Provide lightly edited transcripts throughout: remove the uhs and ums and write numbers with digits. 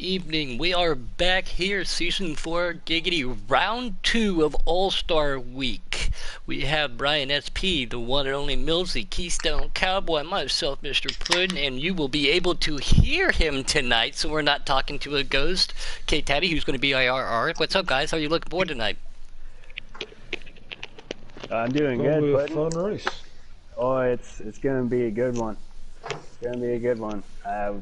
evening. We are back here, Season 4, Giggity, Round 2 of All-Star Week. We have Brian SP, the one and only Millsy, Keystone Cowboy, myself, Mr. Puddin', and you will be able to hear him tonight, so we're not talking to a ghost. K-Taddy, who's going to be IRR. What's up, guys? How are you looking forward tonight? I'm doing good, Puddin'. Fun race. Oh, it's going to be a good one. It's going to be a good one.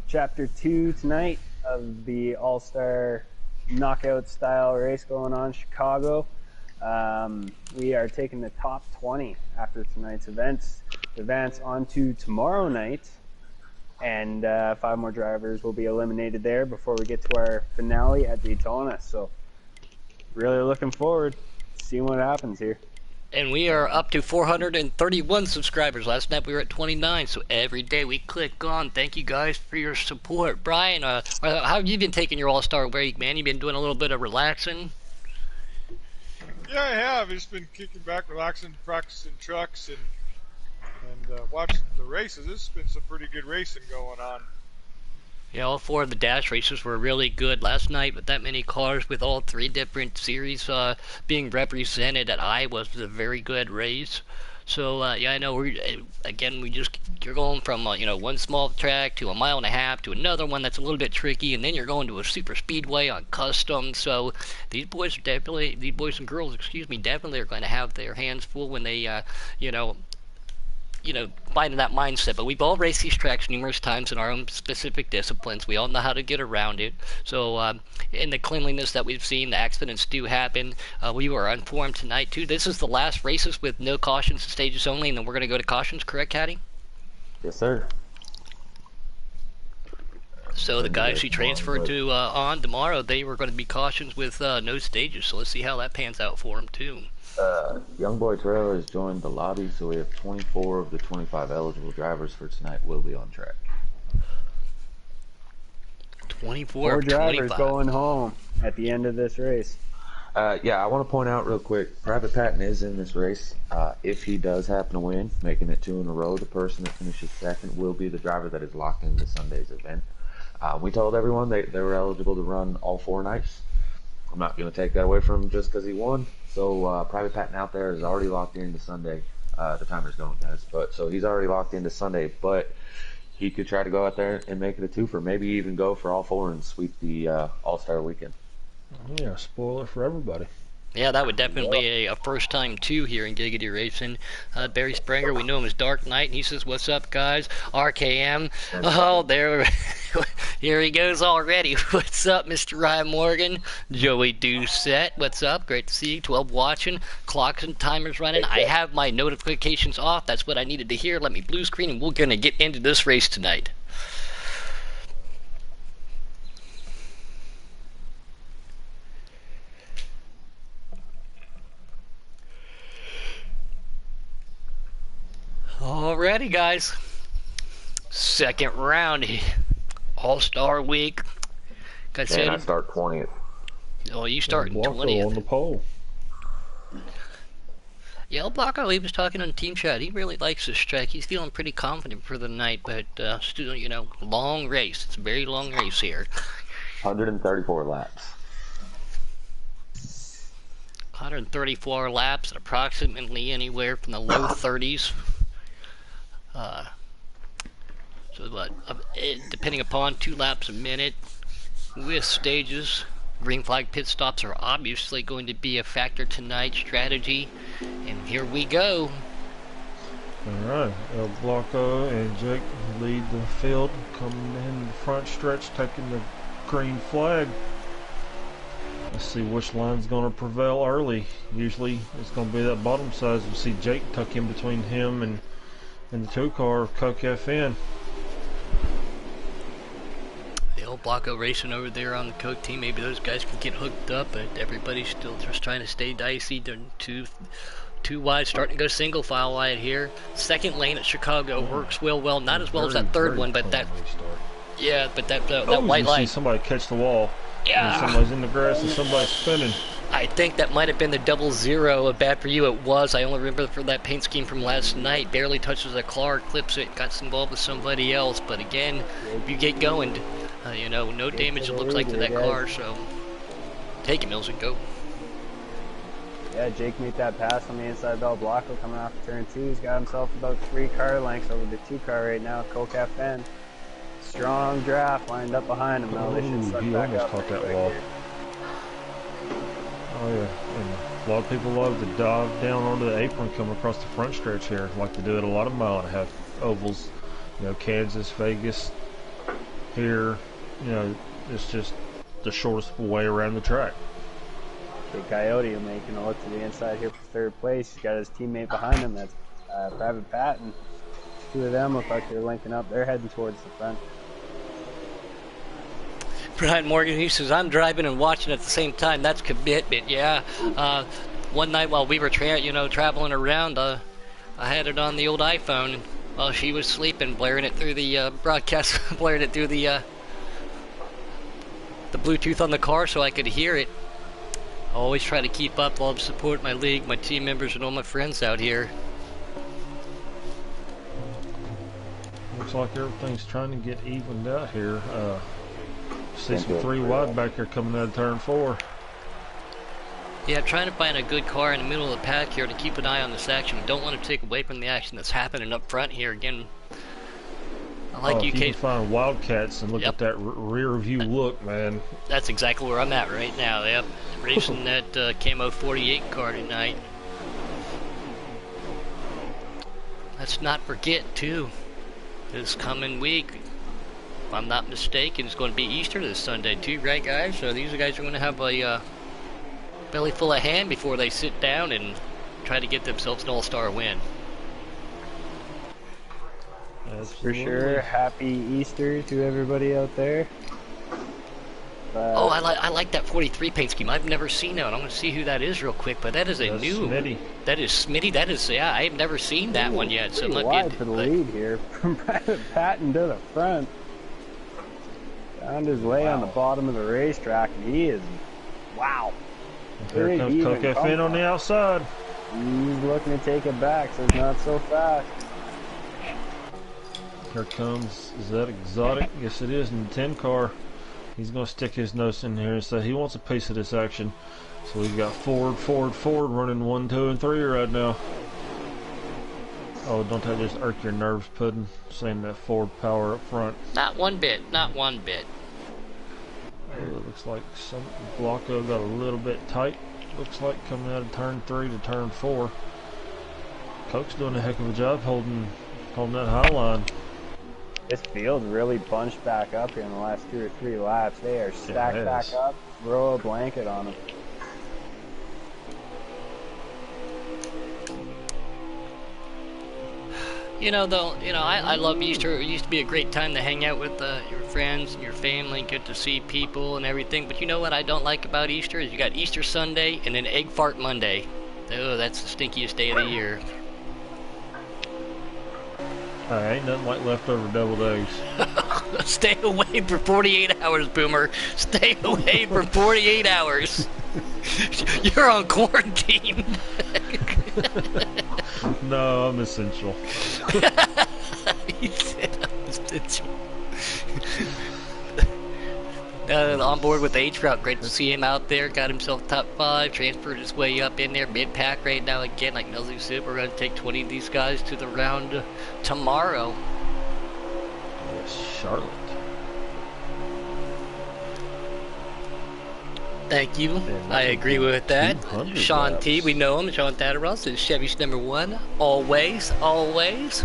Chapter 2 tonight of the All-Star knockout style race going on in Chicago. We are taking the top 20 after tonight's events to advance on to tomorrow night, and 5 more drivers will be eliminated there before we get to our finale at Daytona. So really looking forward to seeing what happens here. And we are up to 431 subscribers. Last night we were at 29, so every day we click on. Thank you guys for your support. Brian, how have you been taking your All-Star week, man? You been doing a little bit of relaxing? Yeah, I have. Just been kicking back, relaxing, practicing trucks, and watching the races. This has been some pretty good racing going on. Yeah, all 4 of the dash races were really good last night with that many cars, with all 3 different series being represented at Iowa. Was a very good race. So yeah, I know you're going from one small track to a mile and a half to another one that's a little bit tricky, and then you're going to a super speedway on custom. So these boys and girls, definitely are going to have their hands full when they finding that mindset. But we've all raced these tracks numerous times in our own specific disciplines. We all know how to get around it. So in the cleanliness that we've seen, the accidents do happen. We were informed tonight too. This is the last races with no cautions and stages only, and then we're going to go to cautions, correct, Caddy? Yes, sir. So the guys who transferred to on tomorrow, they were going to be cautions with no stages. So let's see how that pans out for them too. Young Boy Trailer has joined the lobby, so we have 24 of the 25 eligible drivers for tonight will be on track. 24 drivers 25. Going home at the end of this race. Yeah, I want to point out real quick, Private Patton is in this race. If he does happen to win, making it 2 in a row, the person that finishes second will be the driver that is locked into Sunday's event. We told everyone they were eligible to run all 4 nights. I'm not going to take that away from him just because he won. So Private Patton out there is already locked into Sunday. The timer's going, guys. So he's already locked into Sunday, but he could try to go out there and make it a 2-fer, maybe even go for all 4 and sweep the All-Star weekend. Yeah, spoiler for everybody. Yeah, that would definitely be a first time too here in Giggity Racing. Barry Springer, we know him as Dark Knight, and he says, "What's up, guys?" RKM. Oh, there, here he goes already. What's up, Mr. Ryan Morgan? Joey Doucette, what's up? Great to see you. 12 watching. Clocks and timers running. I have my notifications off. That's what I needed to hear. Let me blue screen, and we're gonna get into this race tonight. Alrighty, guys. Second round, All-Star Week. Like I said, I start 20th. Oh, you start in Blanco 20th. on the pole. Yeah, El Blanco, he was talking on Team Chat. He really likes this track. He's feeling pretty confident for the night, but still, long race. It's a very long race here. 134 laps. 134 laps, approximately anywhere from the low 30s. So what, depending upon 2 laps a minute with stages. Green flag pit stops are obviously going to be a factor tonight. Strategy, and here we go. Alright, El Blanco and Jake lead the field, coming in the front stretch, taking the green flag. Let's see which line's going to prevail early. Usually it's going to be that bottom side. We'll see Jake tuck in between him and the 2 car of Coke FN. The El Blanco racing over there on the Coke team. Maybe those guys can get hooked up, but everybody's still just trying to stay dicey. They're too wide, starting to go single file wide here. Second lane at Chicago works well. Not as well as that third one, but that white light. See somebody catch the wall. Yeah. And somebody's in the grass and somebody's spinning. I think that might have been the 00. Bad for you, it was. I only remember for that paint scheme from last night. Barely touches a car, clips it, got involved with somebody else. But again, if you get going, You know, no Get damage to it the looks like to lead that here, car, guys. so take it, Mills, and go. Yeah, Jake made that pass on the inside bell blocker coming off turn 2. He's got himself about 3 car lengths over the 2 car right now. Kokaf strong draft lined up behind him though. They should Ooh, suck he back almost up caught pretty that quick wall. here. Oh yeah, and a lot of people love to dive down onto the apron, come across the front stretch here, like to do it a lot of mile-and-a-half ovals. You know, Kansas, Vegas, here. You know, it's just the shortest way around the track. Big Coyote making a look to the inside here for 3rd place. He's got his teammate behind him. That's Private Patton. 2 of them look like they're linking up. They're heading towards the front. Brian Morgan, he says, I'm driving and watching at the same time. That's commitment, yeah. One night while we were traveling around, I had it on the old iPhone while she was sleeping, blaring it through the broadcast, blaring it through the Bluetooth on the car so I could hear it. I always try to keep up, love, support my league, my team members, and all my friends out here. Looks like everything's trying to get evened out here. See some Thank you. 3 wide back here coming out of turn 4. Yeah, I'm trying to find a good car in the middle of the pack here to keep an eye on this action. We don't want to take away from the action that's happening up front here. Again, I like If you can UK. find Wildcats and look Yep. at that rear view look, man. That's exactly where I'm at right now. Yep, racing that Camo 48 car tonight. Let's not forget, too, this coming week, if I'm not mistaken, it's going to be Easter this Sunday, too, right, guys? So these guys are going to have a belly full of ham before they sit down and try to get themselves an all-star win. For Absolutely. sure. Happy Easter to everybody out there. Oh, I like that 43 paint scheme. I've never seen that one. I'm going to see who that is real quick, but that is a That's new... Smitty. That is Smitty. That is, yeah, I have never seen that one yet. So it pretty might wide be for the lead here. From Private Patton to the front. Found his way on the bottom of the racetrack, and he is... Wow. Here Very comes even Kokaf on the outside. He's looking to take it back, so it's not so fast. Here comes, is that Exotic? Yes it is, in the 10 car. He's going to stick his nose in here and say he wants a piece of this action. So we've got Ford running 1, 2, and 3 right now. Oh, don't that just irk your nerves, Puddin'? Saying that Ford power up front. Not one bit. Not one bit. It looks like some Blocko got a little bit tight. Looks like coming out of turn 3 to turn 4. Coke's doing a heck of a job holding that high line. This field really bunched back up here in the last 2 or 3 laps. They are stacked back up. Throw a blanket on them. You know, though, I love Easter. It used to be a great time to hang out with your friends and your family, get to see people and everything. But you know what I don't like about Easter is you got Easter Sunday and then Egg Fart Monday. Oh, that's the stinkiest day of the year. Ain't nothing like leftover deviled eggs. Stay away for 48 hours, Boomer. Stay away for 48 hours. You're on quarantine. No, I'm essential. He said I'm essential. On board with the H route. Great to see him out there. Got himself top 5. Transferred his way up in there. Mid pack right now again. Like Millsy said, we're going to take 20 of these guys to the round tomorrow. Charlotte. Thank you. I agree with that. 200 Sean T, laps. we know him. Sean Tatteros is Chevy's #1. Always, always.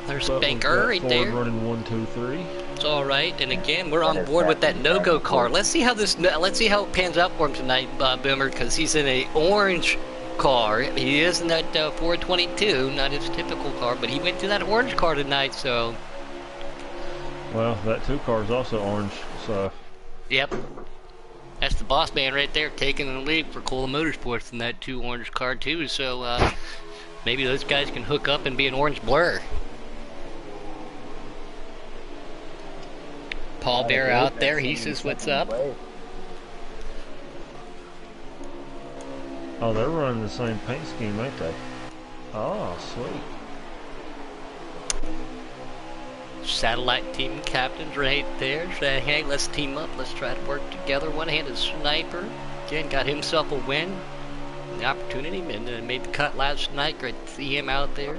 There's But we've Banker got right Ford there. running 1, 2, 3. It's all right. And again, we're on board with that no-go car. Let's see how it pans out for him tonight, Boomer, because he's in a orange car. He is in that 422, not his typical car, but he went to that orange car tonight. So, Well, that 2 car is also orange, so yep. That's the boss man right there, taking the lead for Cola Motorsports in that 2 orange car too. So maybe those guys can hook up and be an orange blur. Paul Bear out there, he says, "What's up?" oh, they're running the same paint scheme, ain't they? Oh, sweet. satellite team captains right there. Saying, hey, let's team up. Let's try to work together. One-handed sniper. Again, got himself a win. The opportunity, and made the cut last night. Great to see him out there.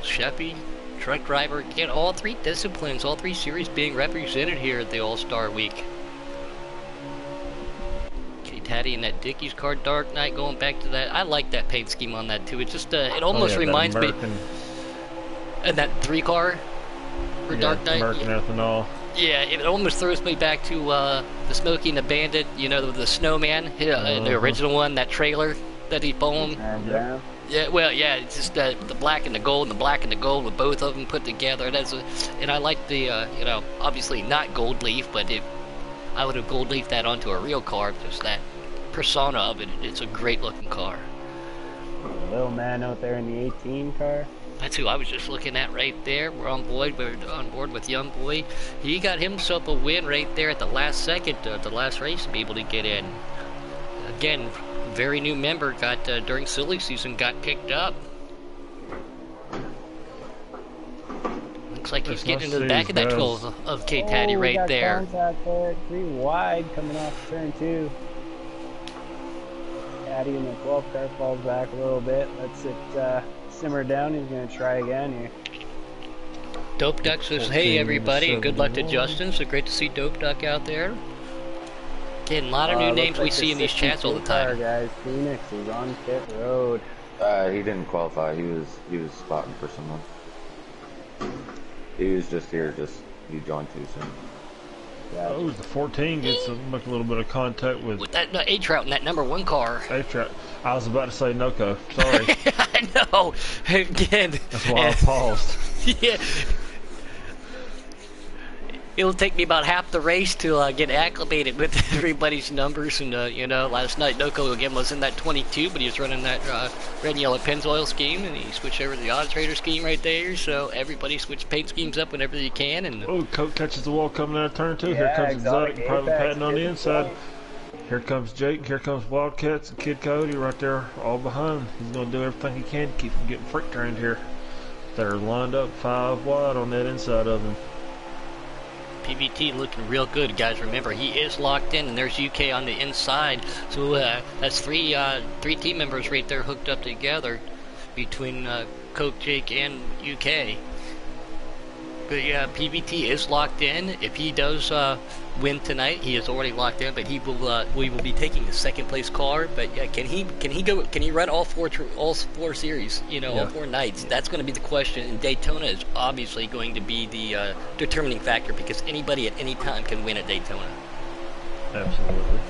Sheffy, truck driver, again, all three disciplines, all three series being represented here at the All-Star Week. K-Taddy and that Dickies car, Dark Knight, going back to that. I like that paint scheme on that too. It just, it almost reminds me. And that 3 car for Dark Knight. American Ethanol. Yeah, it almost throws me back to the Smokey and the Bandit, you know, the snowman, the original one, that trailer that he bought. Yeah, well, yeah, it's just the black and the gold, and the black and the gold with both of them put together. And I like the, you know, obviously not gold leaf, but if I would have gold leafed that onto a real car, just that persona of it, it's a great looking car. Little man out there in the 18 car. That's who I was just looking at right there. We're on board with Young Boy. He got himself a win right there at the last second, the last race, to be able to get in. Again, very new member, got during silly season, got picked up. Looks like he's getting into the back of that 12 of K-Taddy right there. Contact there, 3 wide coming off turn 2. Taddy in the 12 car falls back a little bit. Lets it simmer down. He's going to try again here. Dope Duck says, hey everybody, and good luck to Justin. So great to see Dope Duck out there. Again, a lot of new names we see in these chats all the time. Guys, Phoenix is on pit road. He didn't qualify. He was spotting for someone. He was just here. He joined too soon. Yeah. Oh, the 14 gets a little bit of contact with that A-Trout in that number 1 car. A-Trout. I was about to say Noco. Sorry. I know. Again. That's why I paused. Yeah. It'll take me about half the race to get acclimated with everybody's numbers. And, you know, last night Noco again was in that 22, but he was running that red and yellow Pennzoil scheme, and he switched over to the Auto Trader scheme right there. So everybody switch paint schemes up whenever you can. And oh, Coke catches the wall coming out of turn 2. Yeah, Here comes Exotic Exotic, private patent on the inside. Point. Here comes Jake. Here comes Wildcats and Kid Cody right there, all behind. He's going to do everything he can to keep him getting freak trained here. They're lined up 5 wide on that inside of him. PVT looking real good, guys. Remember, he is locked in, and there's UK on the inside. So that's three team members right there hooked up together between Coke, Jake, and UK. But yeah, PVT is locked in. If he does win tonight, he is already locked in. But he will. We will be taking the second place car. But yeah, can he go? Can he run all four series? You know, all 4 nights. That's going to be the question. And Daytona is obviously going to be the determining factor, because anybody at any time can win at Daytona. Absolutely.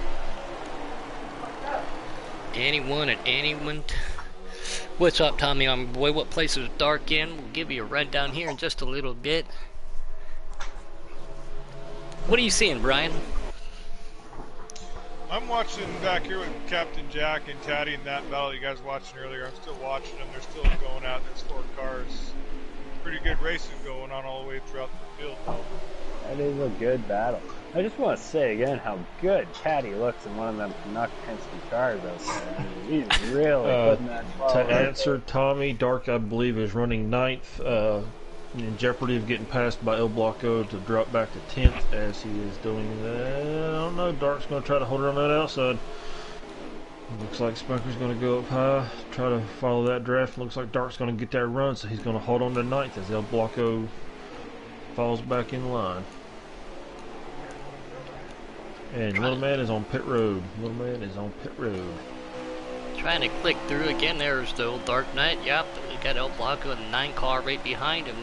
Anyone at anyone. What's up, Tommy? Boy, what place is dark in? We'll give you a rundown here in just a little bit. What are you seeing, Brian? I'm watching back here with Captain Jack and Taddy in that battle you guys were watching earlier. I'm still watching them. They're still going out. There's 4 cars. Pretty good racing going on all the way throughout the field. That is a good battle. I just want to say again how good Taddy looks in one of them Canuck Penske cars out there. I mean, he's really putting that ball To right answer Tommy, Dark, I believe, is running 9th, in jeopardy of getting passed by El Blanco to drop back to 10th as he is doing that. I don't know, Dark's going to try to hold it on that outside. Looks like Spunker's going to go up high, try to follow that draft. Looks like Dark's going to get that run, so he's going to hold on to 9th as El Blanco falls back in line. And Little Man is on pit road. Little Man is on pit road. Trying to click through again. There's the old Dark Knight. Yep, we got El Blanco and the 9 car right behind him.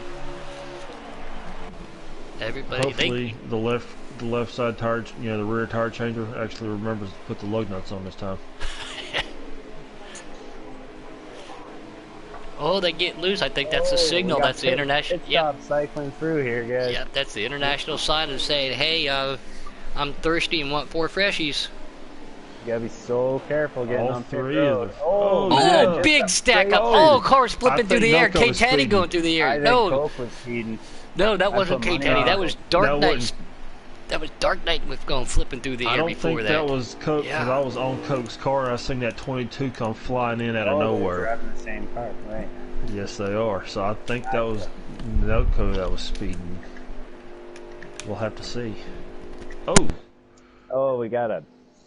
Everybody, hopefully the left side tire, you know, the rear tire changer actually remembers to put the lug nuts on this time. Oh, they get loose. I think that's the signal. That's the international. Stop cycling through here, guys. Yep, that's the international sign of saying, "Hey, I'm thirsty and want 4 freshies." You gotta be so careful getting All on pit 3 road. of them. Oh, Oh, big stack up. Oh, cars flipping through the air. K-Taddy going through the I air. think No, Coke was speeding. no, that I wasn't put money K-Taddy. on That it. was Dark That Knight. wasn't- That was Dark Knight with going flipping through the I air don't before think that. that was Coke, because Yeah. I was on Coke's car and I seen that 22 come flying in out of Oh, they're nowhere. driving the same car, right? Yes, they are. So I think that was Noco that was speeding. We'll have to see. Oh, Oh, we got a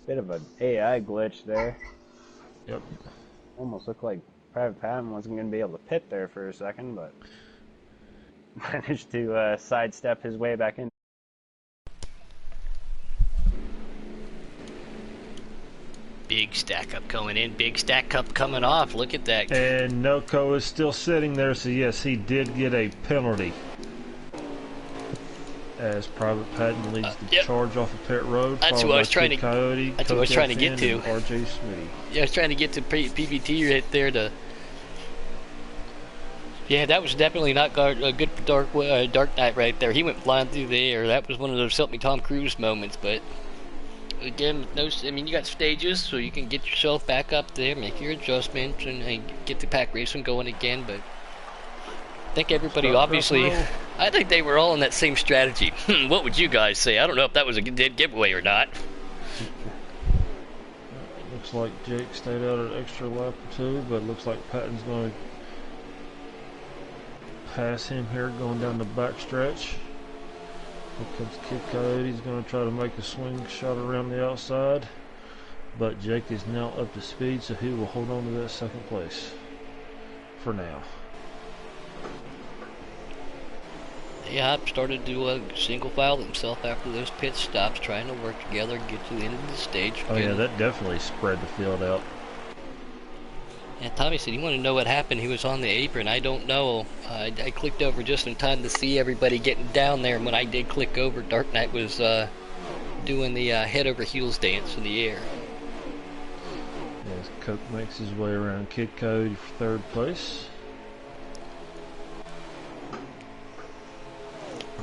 bit of an AI glitch there. yep. Almost looked like Private Patton wasn't going to be able to pit there for a second, but managed to sidestep his way back in. Big stack up going in, big stack up coming off. Look at that. And Noco is still sitting there, so yes, he did get a penalty. As Private Patton leads the Yep. charge off of Pit Road. That's followed who I by was trying Kid to- Coyote, that's who I was Coke trying to get FN, to. and RJ Smitty. Yeah, I was trying to get to PVT right there to. Yeah, that was definitely not a good Dark Knight right there. He went flying through the air. That was one of those help me Tom Cruise moments. But again, I mean, you got stages, so you can get yourself back up there, make your adjustments, and get the pack racing going again. But I think everybody Start obviously. rock and roll. I think they were all in that same strategy. What would you guys say? I don't know if that was a dead giveaway or not. Looks like Jake stayed out an extra lap or two, but looks like Patton's going to pass him here going down the back stretch. Here comes Kid Coyote. He's going to try to make a swing shot around the outside, but Jake is now up to speed, so he will hold on to that second place for now. Yeah, started to single file himself after those pit stops, trying to work together, get to the end of the stage. Oh yeah, that definitely spread the field out. And Tommy said he wanted to know what happened. He was on the apron. I don't know. I clicked over just in time to see everybody getting down there. And when I did click over, Dark Knight was doing the head over heels dance in the air. As Coke makes his way around Kid Coyote for third place.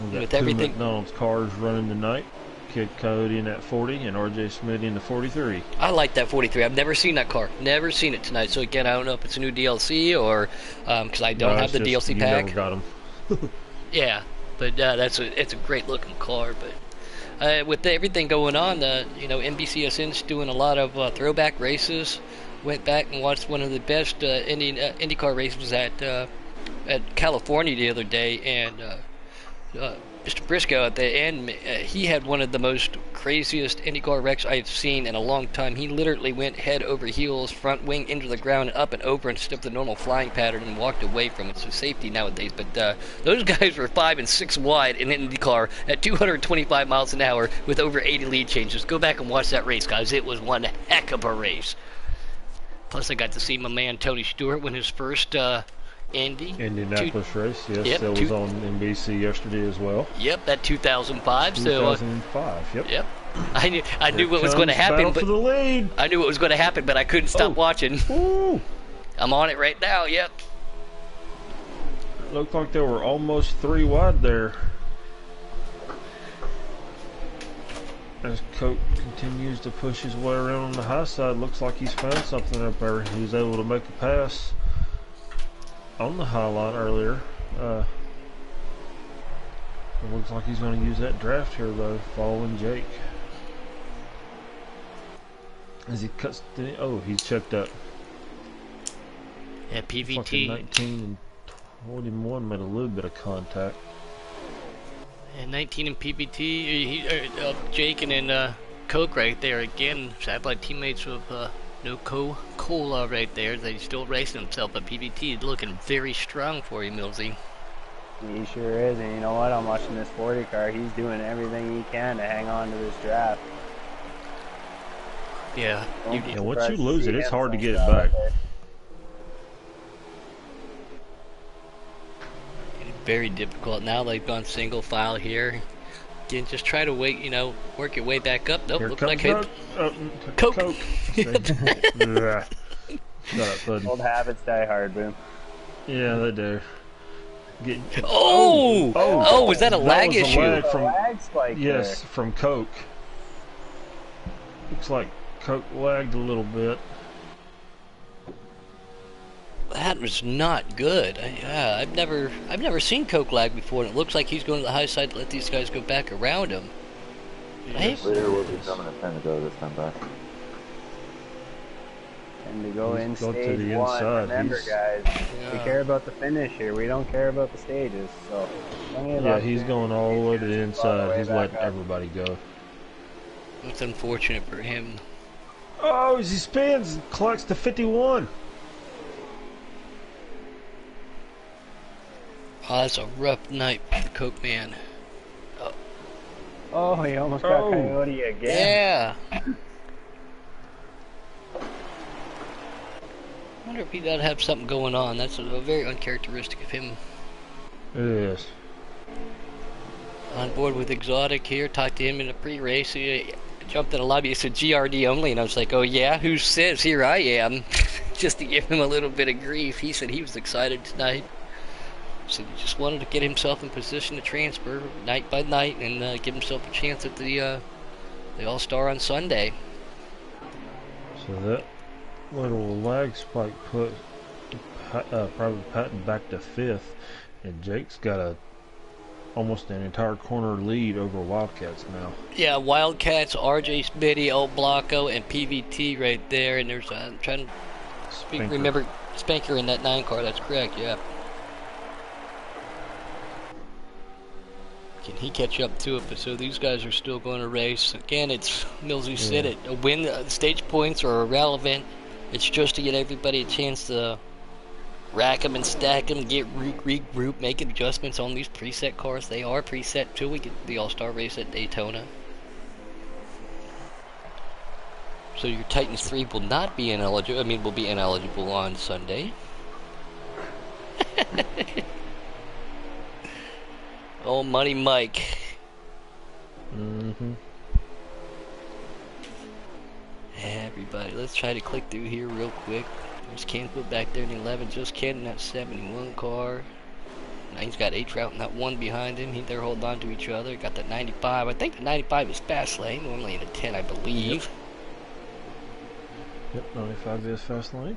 We got With two everything- McDonald's cars running tonight. Kid Coyote in that 40 and RJ Smitty in the 43. I like that 43. I've never seen that car. Never seen it tonight. So again, I don't know if it's a new DLC or because I don't No, have the it's just DLC you pack. never got them. Yeah, but it's a great looking car. But with everything going on, NBCSN's doing a lot of throwback races. Went back and watched one of the best IndyCar races at California the other day, and Mr. Briscoe at the end, he had one of the most craziest IndyCar wrecks I've seen in a long time. He literally went head over heels, front wing into the ground, and up and over instead of the normal flying pattern, and walked away from it. So safety nowadays. But those guys were 5 and 6 wide in IndyCar at 225 miles an hour with over 80 lead changes. Go back and watch that race, guys. It was one heck of a race. Plus, I got to see my man Tony Stewart win his first Indy. Indianapolis race, yes, Yep, that was on NBC yesterday as well. Yep, that 2005. 2005, yep. Yep. I knew Here what was going to comes happen, battle but for the lead. I knew what was going to happen, but I couldn't stop watching. Ooh. I'm on it right now. Yep. It looked like they were almost 3 wide there. As Coke continues to push his way around on the high side, looks like he's found something up there. He was able to make a pass on the high line earlier. It looks like he's going to use that draft here though, following Jake. As he cuts the, oh, he's checked up. Yeah, Fucking PVT 19 and 21 made a little bit of contact. and 19 and PVT. Jake and then Coke right there again. Satellite teammates with Cola right there. They still racing himself, but PVT looking very strong for you, Millsy. He sure is, and you know what? I'm watching this 40 car. He's doing everything he can to hang on to this draft. Yeah. Don't be Yeah, once you surprised to lose see it, it's him hard to get it sometime back. out there. Very difficult. Now they've gone single file here. Again, just try to work your way back up. Nope, Here look comes like Coke. Coke. Yeah. Shut up, bud. Old habits die hard, boom. Yeah, they do. Oh, was that a lag was a issue? lag from, Lag spike yes, from Coke. Looks like Coke lagged a little bit. That was not good. I've never seen Coke lag before, and it looks like he's going to the high side to let these guys go back around him. Yes, it Leader will be is. coming at 10 to go this time back. And to go He's in go to stage the one. inside. Remember, He's guys, we Yeah. care about the finish here. We don't care about the stages. So plenty of yeah, he's opportunity going for all the these way to guys the to claw their inside. way He's back letting up. everybody go. It's unfortunate for him. Oh, as he spins, and collects the 51. Oh, that's a rough night for the Coke Man. Oh, he almost got Oh, Coyote again. Yeah. I wonder if he does have something going on. That's a very uncharacteristic of him. it is. On board with Exotic here. Talked to him in the pre-race. He jumped in the lobby. He said GRD only, and I was like, "Oh yeah, who says? Here I am." Just to give him a little bit of grief. He said he was excited tonight. So he just wanted to get himself in position to transfer night by night and give himself a chance at the All-Star on Sunday. So that little lag spike put Private Patton back to 5th, and Jake's got almost an entire corner lead over Wildcats now. Yeah, Wildcats, RJ Smitty, El Blanco, and PVT right there. And there's I'm trying to Spanker. remember Spanker in that 9 car. That's correct. Yeah. Can he catch up to it? But so these guys are still going to race. Again, it's Millsy said it. A win, stage points are irrelevant. It's just to get everybody a chance to rack them and stack them, get regroup, make adjustments on these preset cars. They are preset till we get the All-Star race at Daytona. So your Titans 3 will not be ineligible. I mean, will be ineligible on Sunday. Oh, Money Mike. Mm-hmm. Everybody, let's try to click through here real quick. There's Canfield back there in the 11, just Ken in that 71 car. Now he's got A-Trout and that one behind him. They're holding on to each other. Got that 95. I think the 95 is fast lane, normally in a 10, I believe. Yep, 95 is fast lane.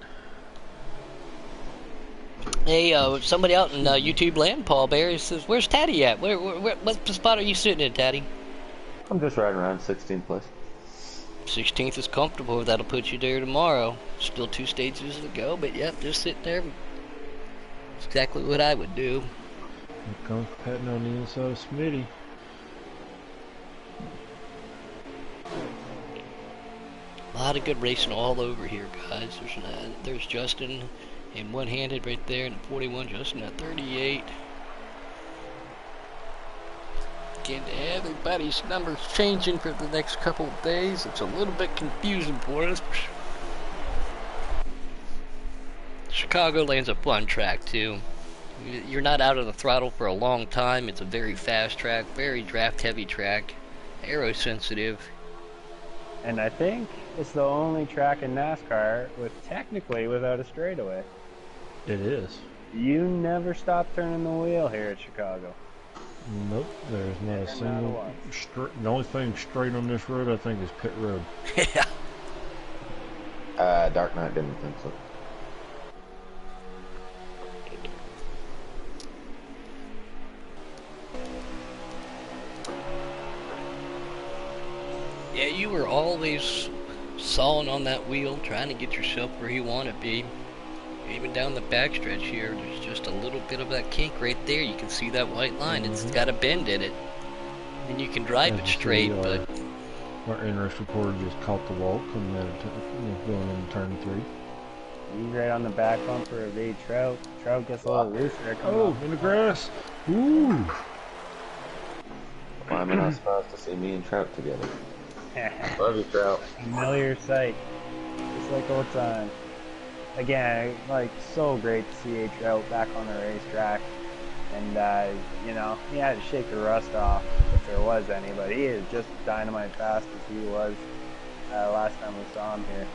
Hey, somebody out in YouTube land, Paul Bear, says, "Where's Taddy at? What spot are you sitting in, Taddy?" I'm just riding around 16th place. 16th is comfortable. That'll put you there tomorrow. Still 2 stages to go, but yep, just sitting there. It's exactly what I would do. Here comes Patton on the inside of Smitty. A lot of good racing all over here, guys. There's Justin in one-handed right there in 41. Justin at 38. Again, everybody's numbers changing for the next couple of days. It's a little bit confusing for us. Chicagoland's a fun track too. You're not out of the throttle for a long time. It's a very fast track, very draft-heavy track, aero sensitive. And I think it's the only track in NASCAR technically without a straightaway. It is. You never stop turning the wheel here at Chicago. Nope, there's not a Never single matter straight. The only thing straight on this road, I think, is pit road. Yeah. Dark Knight didn't think so. Yeah, you were always sawing on that wheel, trying to get yourself where you want to be. Even down the backstretch here, there's just a little bit of that kink right there. You can see that white line. It's got a bend in it. And you can drive it straight, but... Our interest reporter just caught the wall coming out of going into turn 3. He's right on the back bumper of A-Trout. Trout gets a little loose there. Oh, in the grass. Ooh. Why am I not supposed to see me and Trout together? Love you, Trout. Familiar sight. Just like old times. Again, like, so great to see A-Trout back on the racetrack. And, you know, he had to shake the rust off if there was any, but he is just dynamite fast as he was last time we saw him here.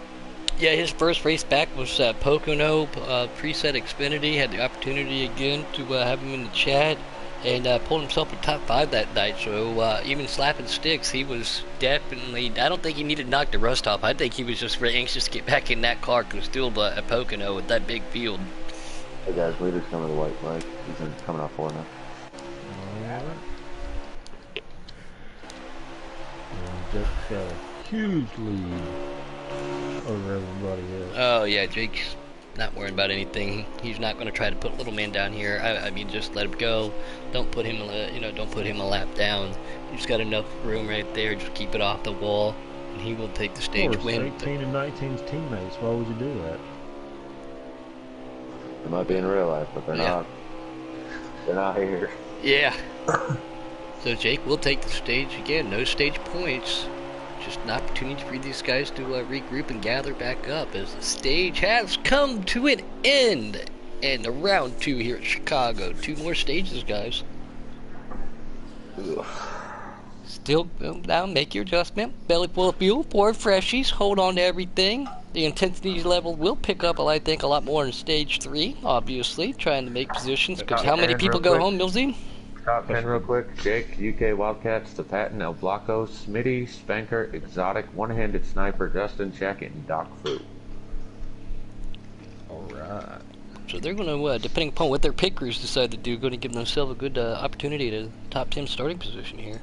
Yeah, his first race back was Pocono, preset Xfinity. Had the opportunity again to have him in the chat, and pulled himself in top 5 that night. So even slapping sticks, he was definitely... I don't think he needed to knock the rust off. I think he was just very anxious to get back in that car, because still at Pocono with that big field. Hey guys, leader's coming to the white flag. He's coming off 4 now. Alright. Jake's got a huge lead over everybody else. Oh yeah, Jake's not worrying about anything. He's not going to try to put little man down here. I mean, just let him go. Don't put him, don't put him a lap down. He's got enough room right there. Just keep it off the wall, and he will take the stage Of course, win. 18 and 19's teammates. Why would you do that? They might be in real life, but they're not. They're not here. Yeah. So Jake will take the stage again. No stage points. Just an opportunity for these guys to regroup and gather back up as the stage has come to an end. And the round 2 here at Chicago. 2 more stages, guys. Ugh. Still, now make your adjustment. Belly full of fuel, pour freshies, hold on to everything. The intensity level will pick up, I think, a lot more in stage 3, obviously. Trying to make positions, because how many people go home, Millsy? Top 10 real quick. Jake, UK Wildcats, The Patton, El Blanco, Smitty, Spanker, Exotic, One-Handed Sniper, Justin, Check, and Doc Fu. Alright. So they're going to, depending upon what their pit crews decide to do, going to give themselves a good opportunity to top 10 starting position here.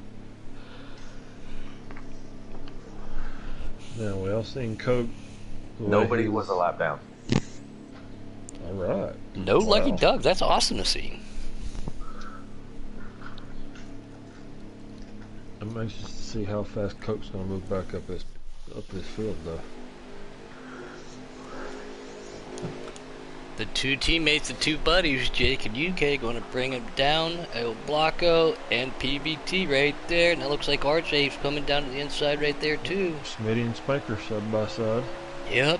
Now we all seen Coke. Nobody was a lap down. Alright. No lucky Doug. That's awesome to see. I'm anxious to see how fast Coke's gonna move back up this field though. The 2 teammates, the 2 buddies, Jake and UK, going to bring him down. El Blanco and PBT right there. And it looks like RJ's coming down to the inside right there too. Smitty and Spanker side by side. Yep.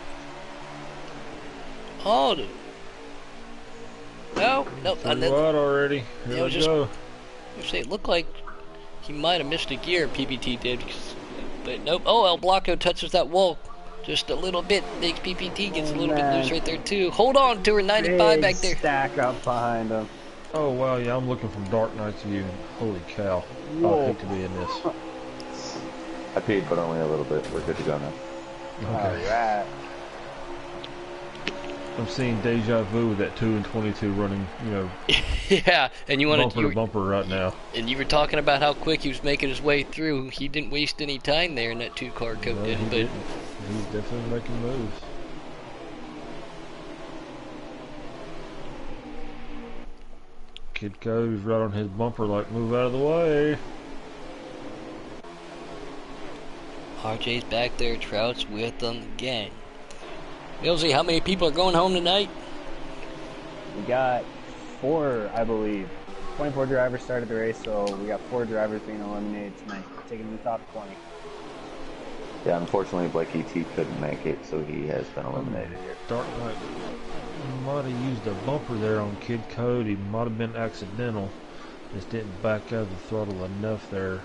Oh. No. Nope. Too wide already. Here Yeah, we go. It looked like he might have missed a gear, PBT did. But nope. Oh, El Blanco touches that wall just a little bit. Makes PBT gets a little bit loose right there too. Hold on to her, 95 back there. Stack up behind him. Oh wow, yeah, I'm looking from Dark Knight's view. Holy cow. Whoa. I hate to be in this. I peed, but only a little bit. We're good to go now. Okay. Alright. I'm seeing deja vu with that 2 and 22 running, Yeah, and you wanted bumper to bumper right now. And you were talking about how quick he was making his way through. He didn't waste any time there in that 2-car Coke No, did, he but didn't. He's definitely making moves. Kid Cody's right on his bumper like, move out of the way. RJ's back there, Trout's with them again. Millsy, how many people are going home tonight? We got 4, I believe. 24 drivers started the race, so we got 4 drivers being eliminated tonight, taking the top 20. Yeah, unfortunately, Blake ET couldn't make it, so he has been eliminated here. Dark Knight might have used a bumper there on Kid Cody. Might have been accidental. Just didn't back out of the throttle enough there.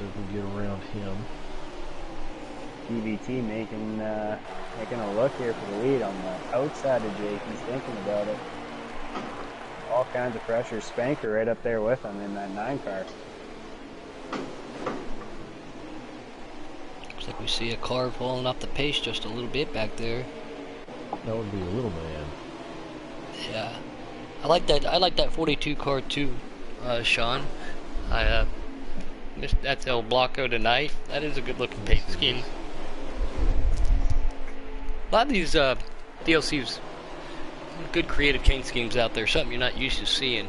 They can get around him. PBT making a look here for the lead on the outside of Jake. He's thinking about it. All kinds of pressure. Spanker right up there with him in that 9 car. Looks like we see a car falling off the pace just a little bit back there. That would be a little man. Yeah, I like that 42 car too, Sean. I missed that El Blanco tonight. That is a good looking paint scheme. A lot of these DLCs, good creative paint schemes out there. Something you're not used to seeing.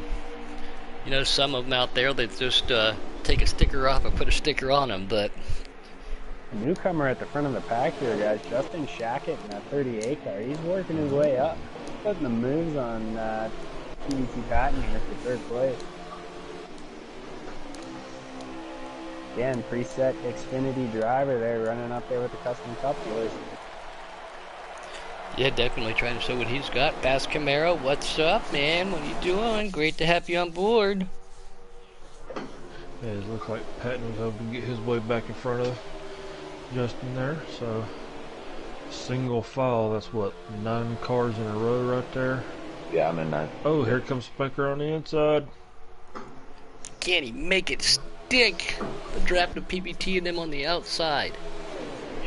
You know, some of them out there that just take a sticker off and put a sticker on them, but. Newcomer at the front of the pack here, guys. Justin Shackett in that 38 car. He's working his way up. Putting the moves on PBT Patton here for 3rd place. Again, preset Xfinity driver there running up there with the Custom Cup boys. Yeah, definitely trying to show what he's got. Bass Camaro, what's up, man? What are you doing? Great to have you on board. Yeah, it looks like Patton was able to get his way back in front of Justin there. So, single file, that's what, 9 cars in a row right there. Yeah, I'm in 9. Oh, here comes Spanker on the inside. Can he make it stick? The draft of PBT and them on the outside.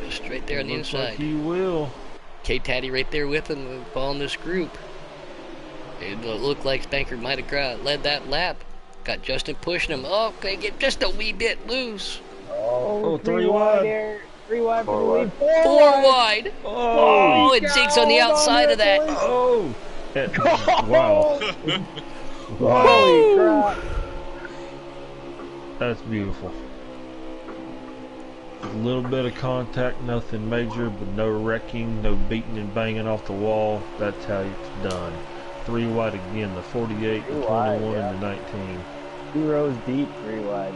Just right there on the Looks inside. like he will. K-Taddy right there with him, following this group. It looked like Spanker might have led that lap. Got Justin pushing him. Oh, okay, get just a wee bit loose. Oh, Oh, three three wide wide. here. 3 wide for the Four lead. wide. 4 4 wide. wide. Oh! Oh, and Jake's on the Hold on outside there, of that. boys. Oh! Wow. Wow. Holy Woo! crap. That's beautiful. A little bit of contact, nothing major, but no wrecking, no beating and banging off the wall. That's how it's done. 3 wide again, the 48, the 3 21, wide, and the 19. 2 rows deep, 3 wide.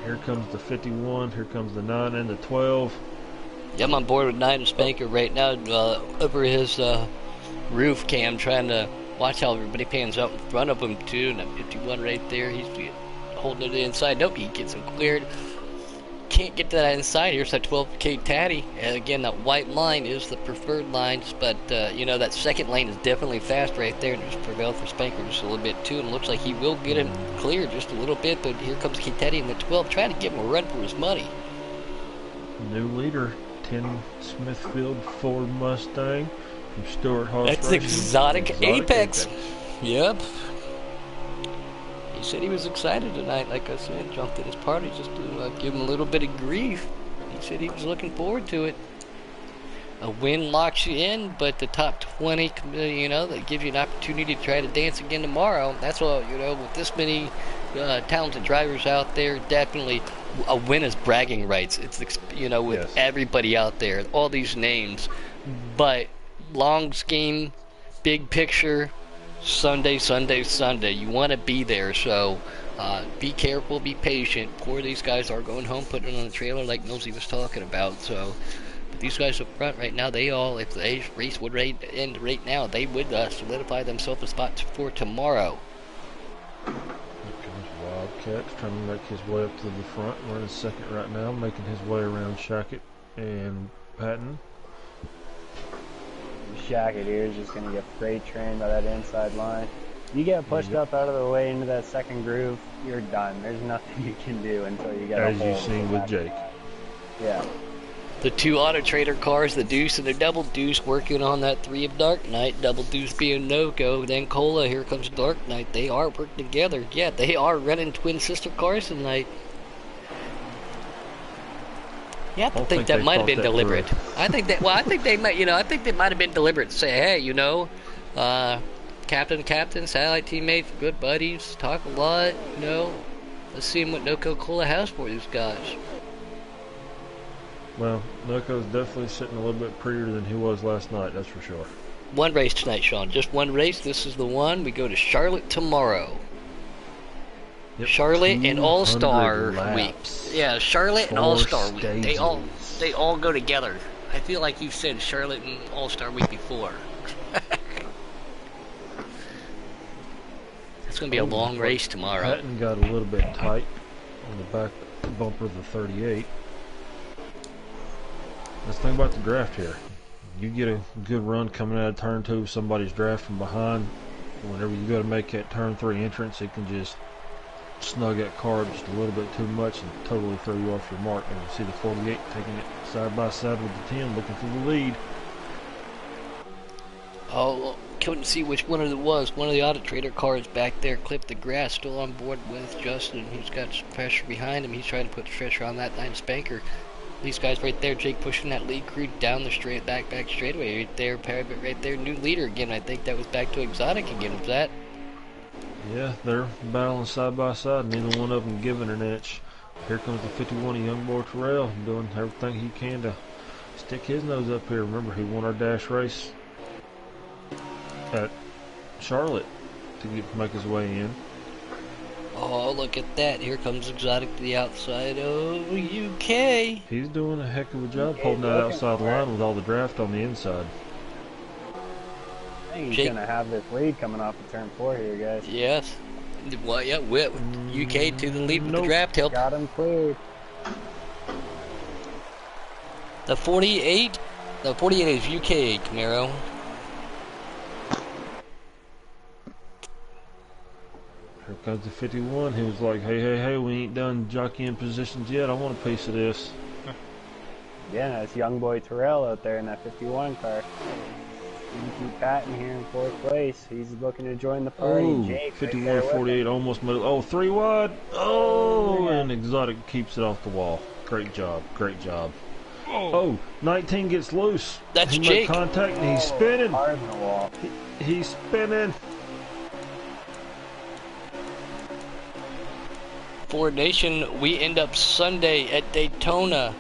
Here comes the 51, here comes the 9 and the 12. Yeah, I'm on board with 9 and Spanker right now over his roof cam, trying to watch how everybody pans out in front of him, too. And that 51 right there, he's holding it inside. Nope, he gets him cleared. Can't get to that inside. Here's that 12K Tatty. And again, that white line is the preferred lines, but you know, that second lane is definitely fast right there, and just prevailed for Spanker just a little bit too. And it looks like he will get him clear just a little bit, but here comes K Tatty in the 12, trying to give him a run for his money. New leader, 10 Smithfield Ford Mustang from Stewart Horse That's Racing. Exotic Apex. Yep. He said he was excited tonight, like I said, jumped at his party just to give him a little bit of grief. He said he was looking forward to it. A win locks you in, but the top 20, you know, that gives you an opportunity to try to dance again tomorrow. That's all, you know, with this many talented drivers out there, definitely a win is bragging rights. It's, you know, with everybody out there, all these names. But long scheme, big picture, Sunday, Sunday, Sunday. You want to be there, so be careful, be patient. Poor these guys are going home, putting it on the trailer like Nosey was talking about. So, but these guys up front right now, they all, if the race would end right now, they would solidify themselves a spot for tomorrow. Here comes Wildcat, trying to make his way up to the front. Running second right now, making his way around Shackett and Patton. Shackett here is just going to get freight trained by that inside line. You get pushed up out of the way into that second groove, you're done. There's nothing you can do until you get a As hold. you've seen with Jake. Yeah. The 2 Auto Trader cars, the Deuce and the Double Deuce, working on that 3 of Dark Knight. Double Deuce being no-go. Then Cola, here comes Dark Knight. They are working together. Yeah, they are running twin sister cars tonight. Yeah, I think that might have been deliberate. I think that, well, I think they might, you know, I think they might have been deliberate to say, hey, you know, captain, satellite teammates, good buddies, talk a lot, you know, let's see what No Coca-Cola has for these guys. Well, Noco's definitely sitting a little bit prettier than he was last night, that's for sure. One race tonight, Sean, just one race. This is the one. We go to Charlotte tomorrow. Yep. Charlotte and All-Star Week. laps. Yeah, Charlotte and 4 All-Star Week. They stages. all go together. I feel like you said Charlotte and All-Star Week before. It's going to be a long race tomorrow. Patton got a little bit tight on the back bumper of the 38. Let's think about the draft here. You get a good run coming out of turn 2, somebody's drafting behind. Whenever you go to make that turn 3 entrance, it can just snug that car just a little bit too much and totally throw you off your mark. And you see the 48 taking it side by side with the 10, looking for the lead. Oh, couldn't see which one it was. One of the Auto Trader cars back there clipped the grass. Still on board with Justin. He's got some pressure behind him. He's trying to put the pressure on that 9 Spanker. These guys right there, Jake pushing that lead crew down the straight back straightaway right there. Parabit right there, new leader again. I think that was back to Exotic again. Was that? Yeah, they're battling side by side, neither one of them giving an inch. Here comes the 51 of young boy Terrell, doing everything he can to stick his nose up here. Remember, he won our dash race at Charlotte to make his way in. Oh, look at that. Here comes Exotic to the outside. Oh, UK. He's doing a heck of a job holding that outside line with all the draft on the inside. I think he's going to have this lead coming off of turn 4 here, guys. Yes. Well, yeah, UK to the lead with the draft help. Got him cleared. The 48 is UK, Camaro. Here comes the 51. He was like, hey, we ain't done jockeying positions yet. I want a piece of this. Yeah, that's young boy Terrell out there in that 51 car. Keep Patton here in 4th place. He's looking to join the party. Oh, Jake 51 right 48 almost made it. Oh, 3 wide. Oh, and Exotic keeps it off the wall. Great job. Great job. Oh, Oh, 19 gets loose. That's he Jake. made contact and he's spinning. Hard in the wall. He's spinning. Ford Nation, we end up Sunday at Daytona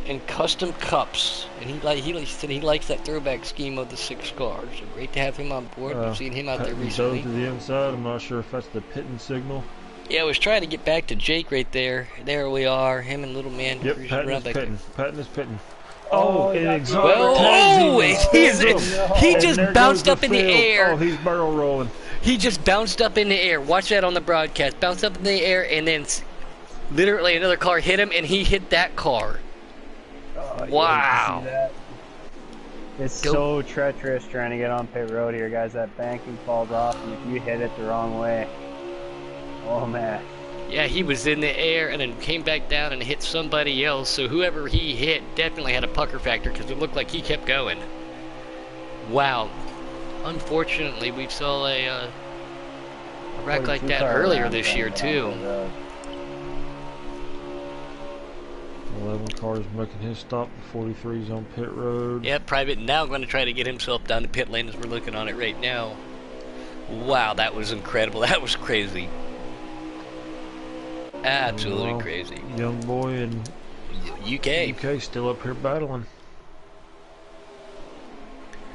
in custom cups, and he said he likes that throwback scheme of the 6 cars. So great to have him on board. We've seen him out there Patton recently. dove to the inside. I'm not sure if that's the pitting signal. Yeah, I was trying to get back to Jake right there. There we are, him and little man Yep, cruising Patton around is back pitting. there. Patton is pitting. Oh, Oh, he and got Exotic Well, tags him oh, and he's, spins him. he And just there bounced goes up in the field. air. Oh, he's barrel rolling. He just bounced up in the air. Watch that on the broadcast. Bounced up in the air, and then literally another car hit him, and he hit that car. Oh, Wow. you see that? It's so treacherous trying to get on pit road here, guys. That banking falls off, and if you hit it the wrong way, oh man. Yeah, he was in the air and then came back down and hit somebody else. So whoever he hit definitely had a pucker factor because it looked like he kept going. Wow. Unfortunately, we saw a wreck like 42 that car earlier around this trying year to get on too. the road. 11 cars making his stop. 43's on pit road. Yeah, Private now going to try to get himself down to pit lane as we're looking on it right now. Wow, that was incredible. That was crazy. Absolutely Well, crazy. Young boy and UK. UK still up here battling.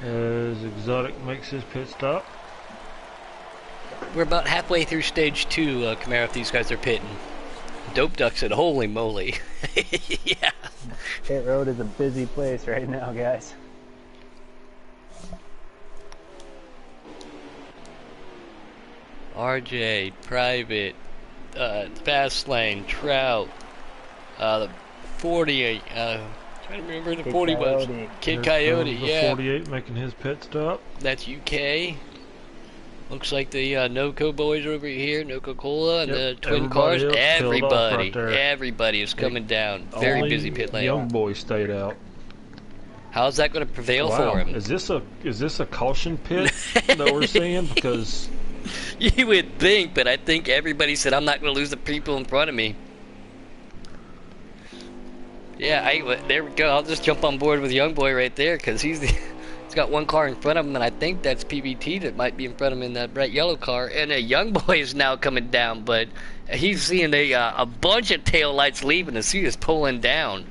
As Exotic makes his pit stop. We're about halfway through stage 2, Camaro, if these guys are pitting. Dope Duck said, holy moly. Yeah. Pit road is a busy place right now, guys. RJ, Private, Fast Lane, Trout, the 48, trying to remember who the Kid 40 was. Coyote. Kid Here Coyote, comes the yeah. 48 making his pit stop. That's UK. Looks like the NoCo boys are over here, NoCo Cola, and Yep, the twin everybody cars. else peeled off Everybody, right there. everybody is coming down. Very Only busy pit lane. Young boy stayed out. How's that going to prevail Wow, for him? is this a caution pit that we're seeing? Because You would think, but I think everybody said, I'm not going to lose the people in front of me. Yeah, there we go. I'll just jump on board with Young Boy right there because he's got one car in front of him, and I think that's PBT that might be in front of him in that bright yellow car. And a Young Boy is now coming down, but he's seeing a bunch of tail lights leaving as he is pulling down.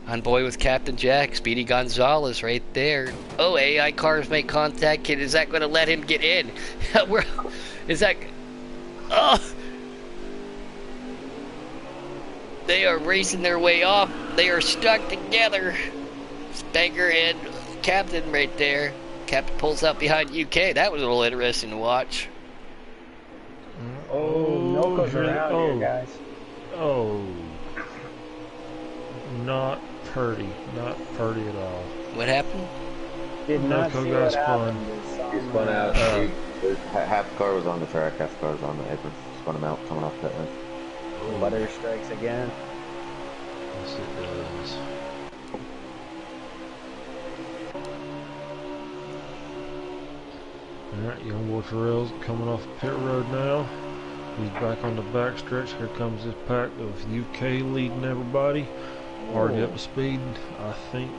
On boy with Captain Jack, Speedy Gonzalez right there. Oh, AI cars make contact. Kid, is that going to let him get in? Is that... Oh! They are racing their way off. They are stuck together. Spanker and Captain right there. Captain pulls out behind UK. That was a little interesting to watch. Oh, no goes around here, guys. Oh, not pretty at all. What happened? Did not Noco see got what spun. happened. He spun out. Half the car was on the track, half the car was on the apron. Spun him out coming off that lane. Butter strikes again. Yes, it does. Alright, young boy Terrell's coming off pit road now. He's back on the back stretch. Here comes his pack of UK leading everybody. Already up to speed. I think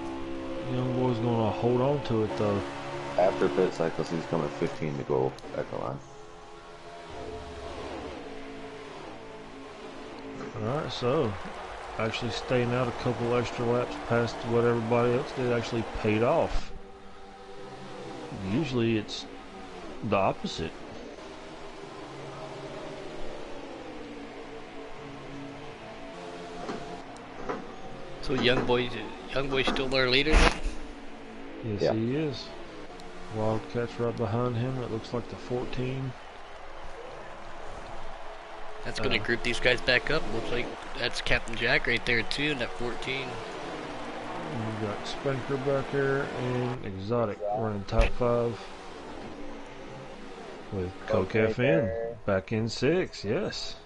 young boy's going to hold on to it though. After pit cycles, he's coming 15 to go at the line. Alright, so actually staying out a couple extra laps past what everybody else did actually paid off. Usually it's the opposite. So Young Boy's still our leader? Yes, Yeah. he is. Wildcats right behind him. It looks like the 14. That's going to group these guys back up. Looks like that's Captain Jack right there too, in that 14. We got Spanker back there and Exotic running top 5 with Coke right FN there. back in 6. Yes.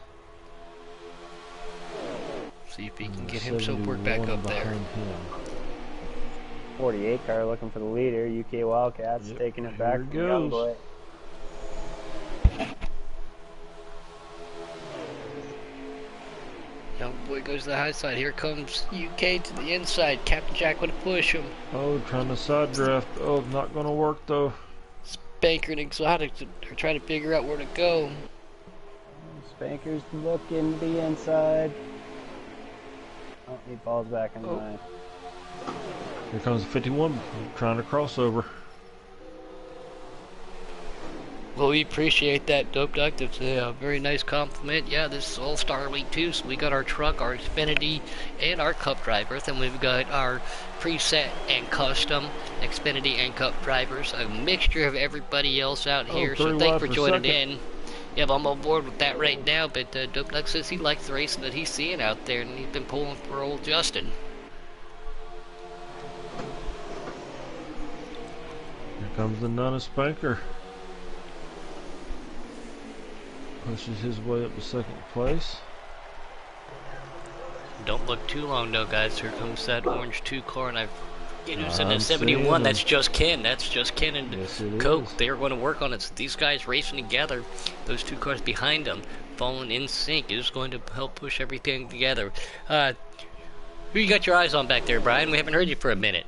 See if he can get himself worked back 71 up there. behind him. 48 car looking for the leader. UK Wildcats Yep, taking it here back it from Young goes. Boy. Young boy goes to the high side. Here comes UK to the inside. Captain Jack would push him. Oh, trying to side draft. Oh, not gonna work though. Spanker and Exotic are trying to figure out where to go. Spanker's looking to the inside. Oh, he falls back in line. Here comes the 51 trying to cross over. Well, we appreciate that, Dope Duck. That's a very nice compliment. Yeah, this is All-Star Week 2, so we got our truck, our Xfinity, and our Cup drivers. And we've got our preset and custom Xfinity and Cup drivers. A mixture of everybody else out here. So thanks for joining in. Yeah, I'm on board with that right now. But Dope Duck says he likes the racing that he's seeing out there, and he's been pulling for old Justin. Here comes the Nana Spanker. Pushes his way up to second place. Don't look too long though, guys. Here comes that orange 2 car, and I've in the 71. That's just Ken. That's just Ken and Coke. They're going to work on it. So these guys racing together. Those 2 cars behind them, falling in sync, is going to help push everything together. Who you got your eyes on back there, Brian? We haven't heard you for a minute.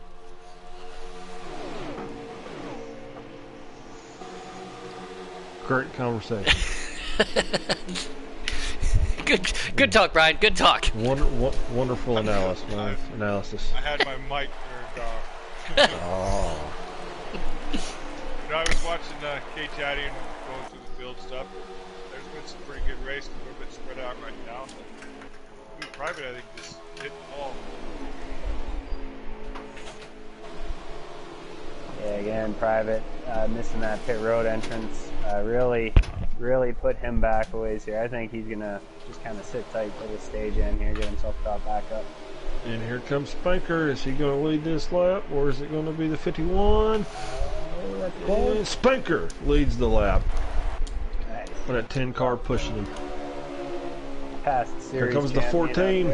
Great conversation. Good talk, Brian. Good talk. Wonderful analysis. I had my mic turned off. Oh. I was watching K-Chatty and going through the field stuff. There's been some pretty good racing. We're a bit spread out right now. Private, I think, just hit the ball. Yeah, again, Private missing that pit road entrance. Really put him back a ways here. I think he's gonna just kind of sit tight for the stage end here, get himself brought back up. And here comes Spanker. Is he going to lead this lap, or is it going to be the 51? And Spanker leads the lap. Nice. With that 10 car pushing him. Past series Here comes the 14.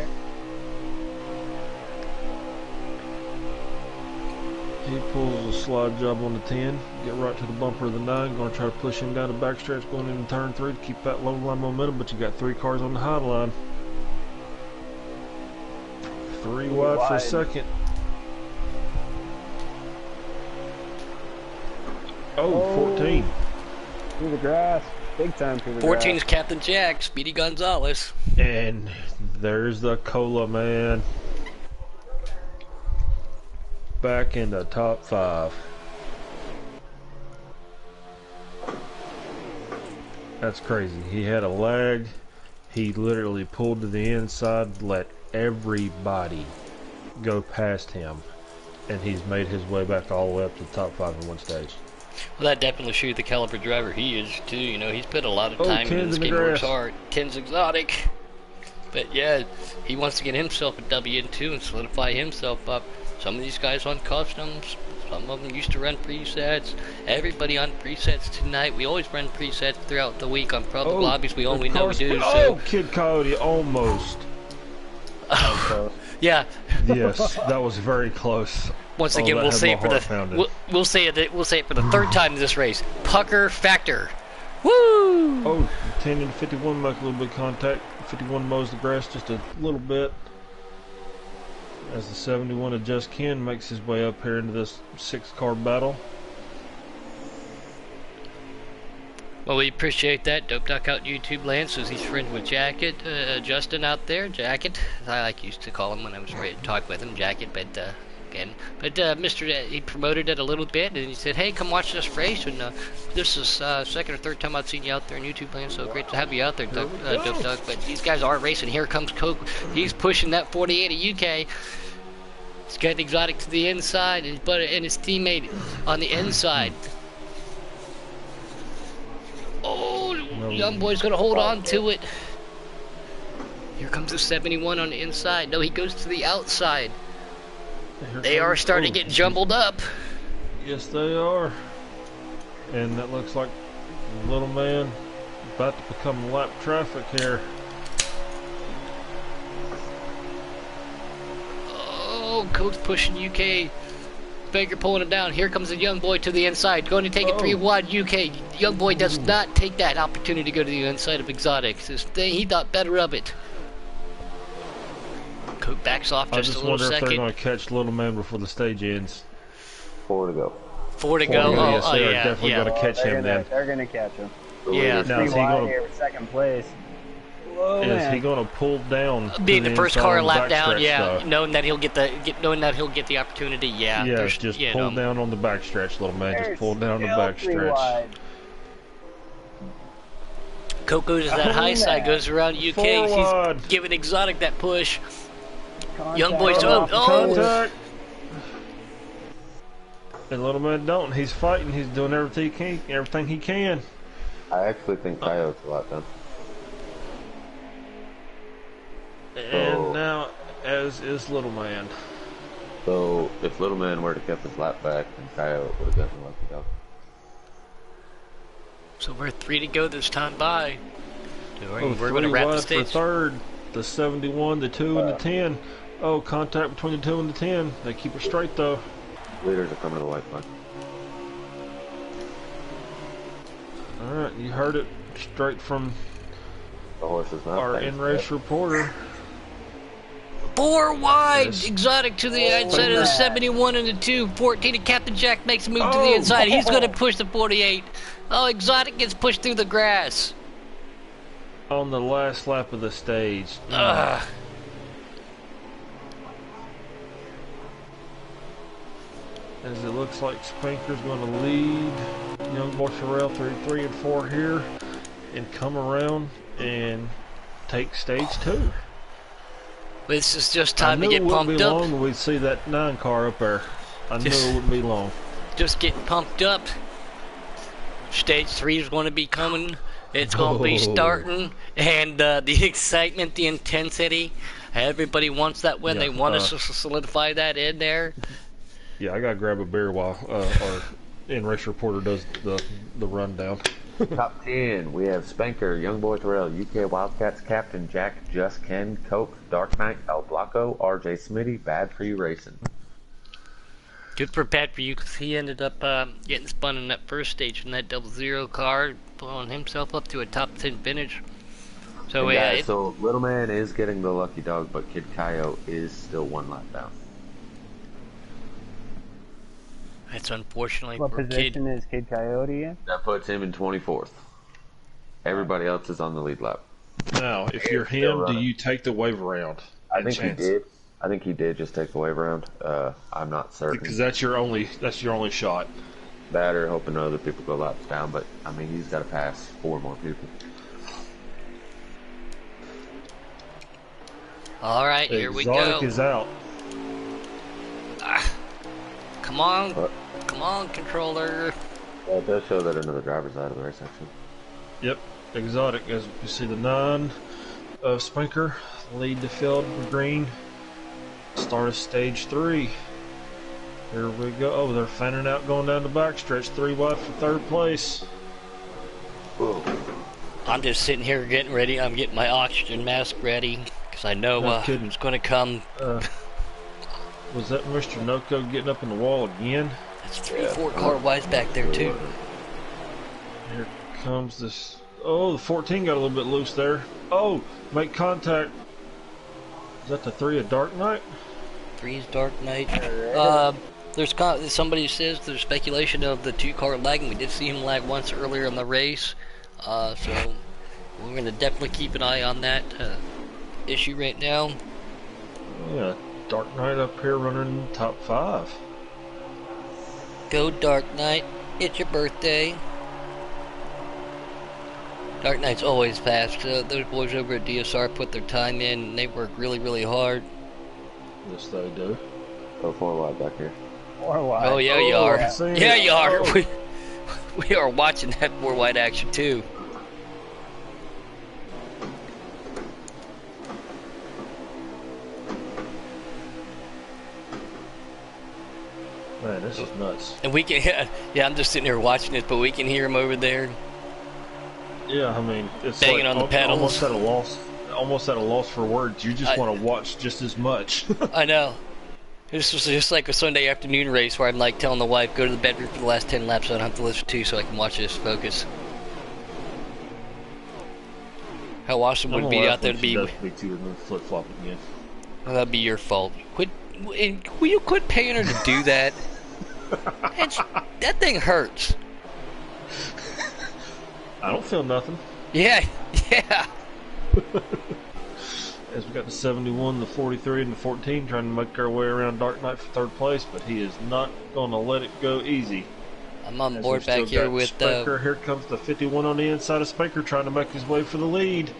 He pulls a slide job on the 10, get right to the bumper of the 9, going to try to push him down the backstretch going into turn 3 to keep that low line momentum, but you got 3 cars on the high line. 3 wide for second. Oh, 14. Through the grass. Big time through the 14 is grass. Captain Jack, Speedy Gonzalez. And there's the Cola Man. Back in the top 5. That's crazy. He had a lag. He literally pulled to the inside, let everybody go past him, and he's made his way back all the way up to the top 5 in one stage. Well, that definitely shows the caliber driver he is too. You know, he's put a lot of time into this game. Works hard. Ken's Exotic. But yeah, he wants to get himself a W2 and solidify himself up. Some of these guys on customs, some of them used to run presets. Everybody on presets tonight. We always run presets throughout the week on public lobbies. We know we do. So. Kid Coyote almost. Oh, yeah. Yes, that was very close. Once again, we'll say it for the we'll say it for the 3rd time in this race. Pucker Factor. Woo! Oh, 10 and 51 make a little bit of contact. 51 mows the grass just a little bit. As the 71 of Just Ken makes his way up here into this 6-car battle. Well, we appreciate that. Dope Duck out YouTube land says he's friends with Jacket. Justin out there, Jacket. I used to call him when I was ready to talk with him, Jacket, but again. But he promoted it a little bit, and he said, hey, come watch this race. And this is 2nd or 3rd time I've seen you out there in YouTube land, so great to have you out there, Dope Duck. But these guys are racing. Here comes Coke. He's pushing that 48 of UK. He's got Exotic to the inside, and his teammate on the inside. Oh, young boy's going to hold on to it. Here comes the 71 on the inside. No, he goes to the outside. They are starting to get jumbled up. Yes, they are. And that looks like the little man about to become lap traffic here. Oh, Coach pushing UK. Baker pulling him down. Here comes the young boy to the inside. Going to take it 3 wide UK. Young boy does not take that opportunity to go to the inside of Exotic. He thought better of it. Cook backs off I just a just little wonder if they're second. going to catch Little Man before the stage ends. 4 to go. 4 to Four go. to go, Oh, yes, they are yeah, definitely yeah. going to catch him then. They're gonna catch him. The Yeah. leader's Now, Three is he wide going here with second place. Whoa, to man. pull down Being to the first inside car on the lap down, backstretch, yeah. though? Knowing that he'll get the opportunity, yeah. Yeah, There's, just you pull know, down on the backstretch, Little Man. They're Just pull down the still 3 backstretch. wide. Coke goes to that Oh, high side, man. goes around UK. Forward. He's giving Exotic that push. Contact Young boys, off oh, the finish. Contact! And Little Man don't. He's fighting. He's doing everything he can. I actually think Coyote's a lot done. And now, as is Little Man. So if Little Man were to kept his lap back, then Coyote would have gotten the lucky dog. So we're 3 to go this time by. Oh, We're going to 3 wrap the wide for stage. third. The 71, the 2, and the 10. Oh, contact between the 2 and the 10. They keep it straight, though. Leaders are coming to the white flag. Alright, you heard it straight from The horse is not our fast in-race yet. reporter. 4 wide, Yes. Exotic to the outside of the 71 and the 2. 14 and Captain Jack makes a move to the Oh. inside. He's going to push the 48. Oh, Exotic gets pushed through the grass. On the last lap of the stage. Ugh. As it looks like Spanker's going to lead Young Boy Sherrill 3 and 4 here. And come around and take stage 2. This is just I time to knew get it wouldn't pumped be up. long when we'd see that 9 car up there. I knew it wouldn't be long. Just getting pumped up. Stage 3 is going to be coming. It's going to be starting. And the excitement, the intensity. Everybody wants that win. Yeah, They want us to solidify that in there. Yeah, I gotta grab a beer while our in-race reporter does the rundown. Top 10, we have Spanker, Young Boy Terrell, UK Wildcats Captain Jack, Just Ken, Coke, Dark Knight, El Blanco, RJ Smitty, Bad For You Racing. Good for Pat for you because he ended up getting spun in that first stage in that 00 car, blowing himself up to a top 10 finish. So And yeah, guys, so Little Man is getting the lucky dog, but Kid Coyote is still 1 lap down. it's unfortunately What for position Kid. is Kid Coyote in? That puts him in 24th. Everybody else is on the lead lap. Now, if you're Still him, do running. you take the wave around? I think he did. I think he did just take the wave around. I'm not certain. Because that's your only shot. That or hoping other people go laps down, but I mean he's got to pass 4 more people. All right, here we Exotic go. is out. Come on, What? come on, controller. Well, it does show that another driver's out of the race actually. Yep, Exotic. As you see, the 9 of Spanker lead the field for green. Start of stage 3. Here we go. Oh, they're fanning out going down the backstretch. 3 wide for 3rd place. Whoa. I'm just sitting here getting ready. I'm getting my oxygen mask ready because I know No kidding. it's going to come. Was that Mr. Noko getting up in the wall again? It's 3-4 car wise back there too. Here comes this. Oh, the 14 got a little bit loose there. Oh, make contact. Is that the 3 of Dark Knight? 3's Dark Knight. There's somebody says there's speculation of the 2 car lagging. We did see him lag once earlier in the race, so we're going to definitely keep an eye on that issue right now. Yeah, Dark Knight up here running top 5. Go Dark Knight, it's your birthday. Dark Knight's always fast. Those boys over at DSR put their time in and they work really, really hard. Yes, they do. Go 4 wide back here. 4 wide. Oh yeah, you are. I've seen Yeah, it. you are. Oh. We are watching that 4 wide action too. Man, this is nuts. And we can, yeah, I'm just sitting here watching it, but we can hear him over there. Yeah, I mean, it's Banging like on the pedals. almost at a loss for words. You just want to watch just as much. I know. This was just like a Sunday afternoon race where I'm like telling the wife, go to the bedroom for the last 10 laps so I don't have to listen to you so I can watch this, focus. How awesome would it be out there to be... Flip flop again. Well, that'd be your fault. Will you quit paying her to do that? That thing hurts. I don't feel nothing. Yeah, yeah. As we got the 71, the 43, and the 14 trying to make our way around Dark Knight for third place, but he is not going to let it go easy. I'm on As board we've still back here got with Spanker. Here comes the 51 on the inside of Spanker trying to make his way for the lead.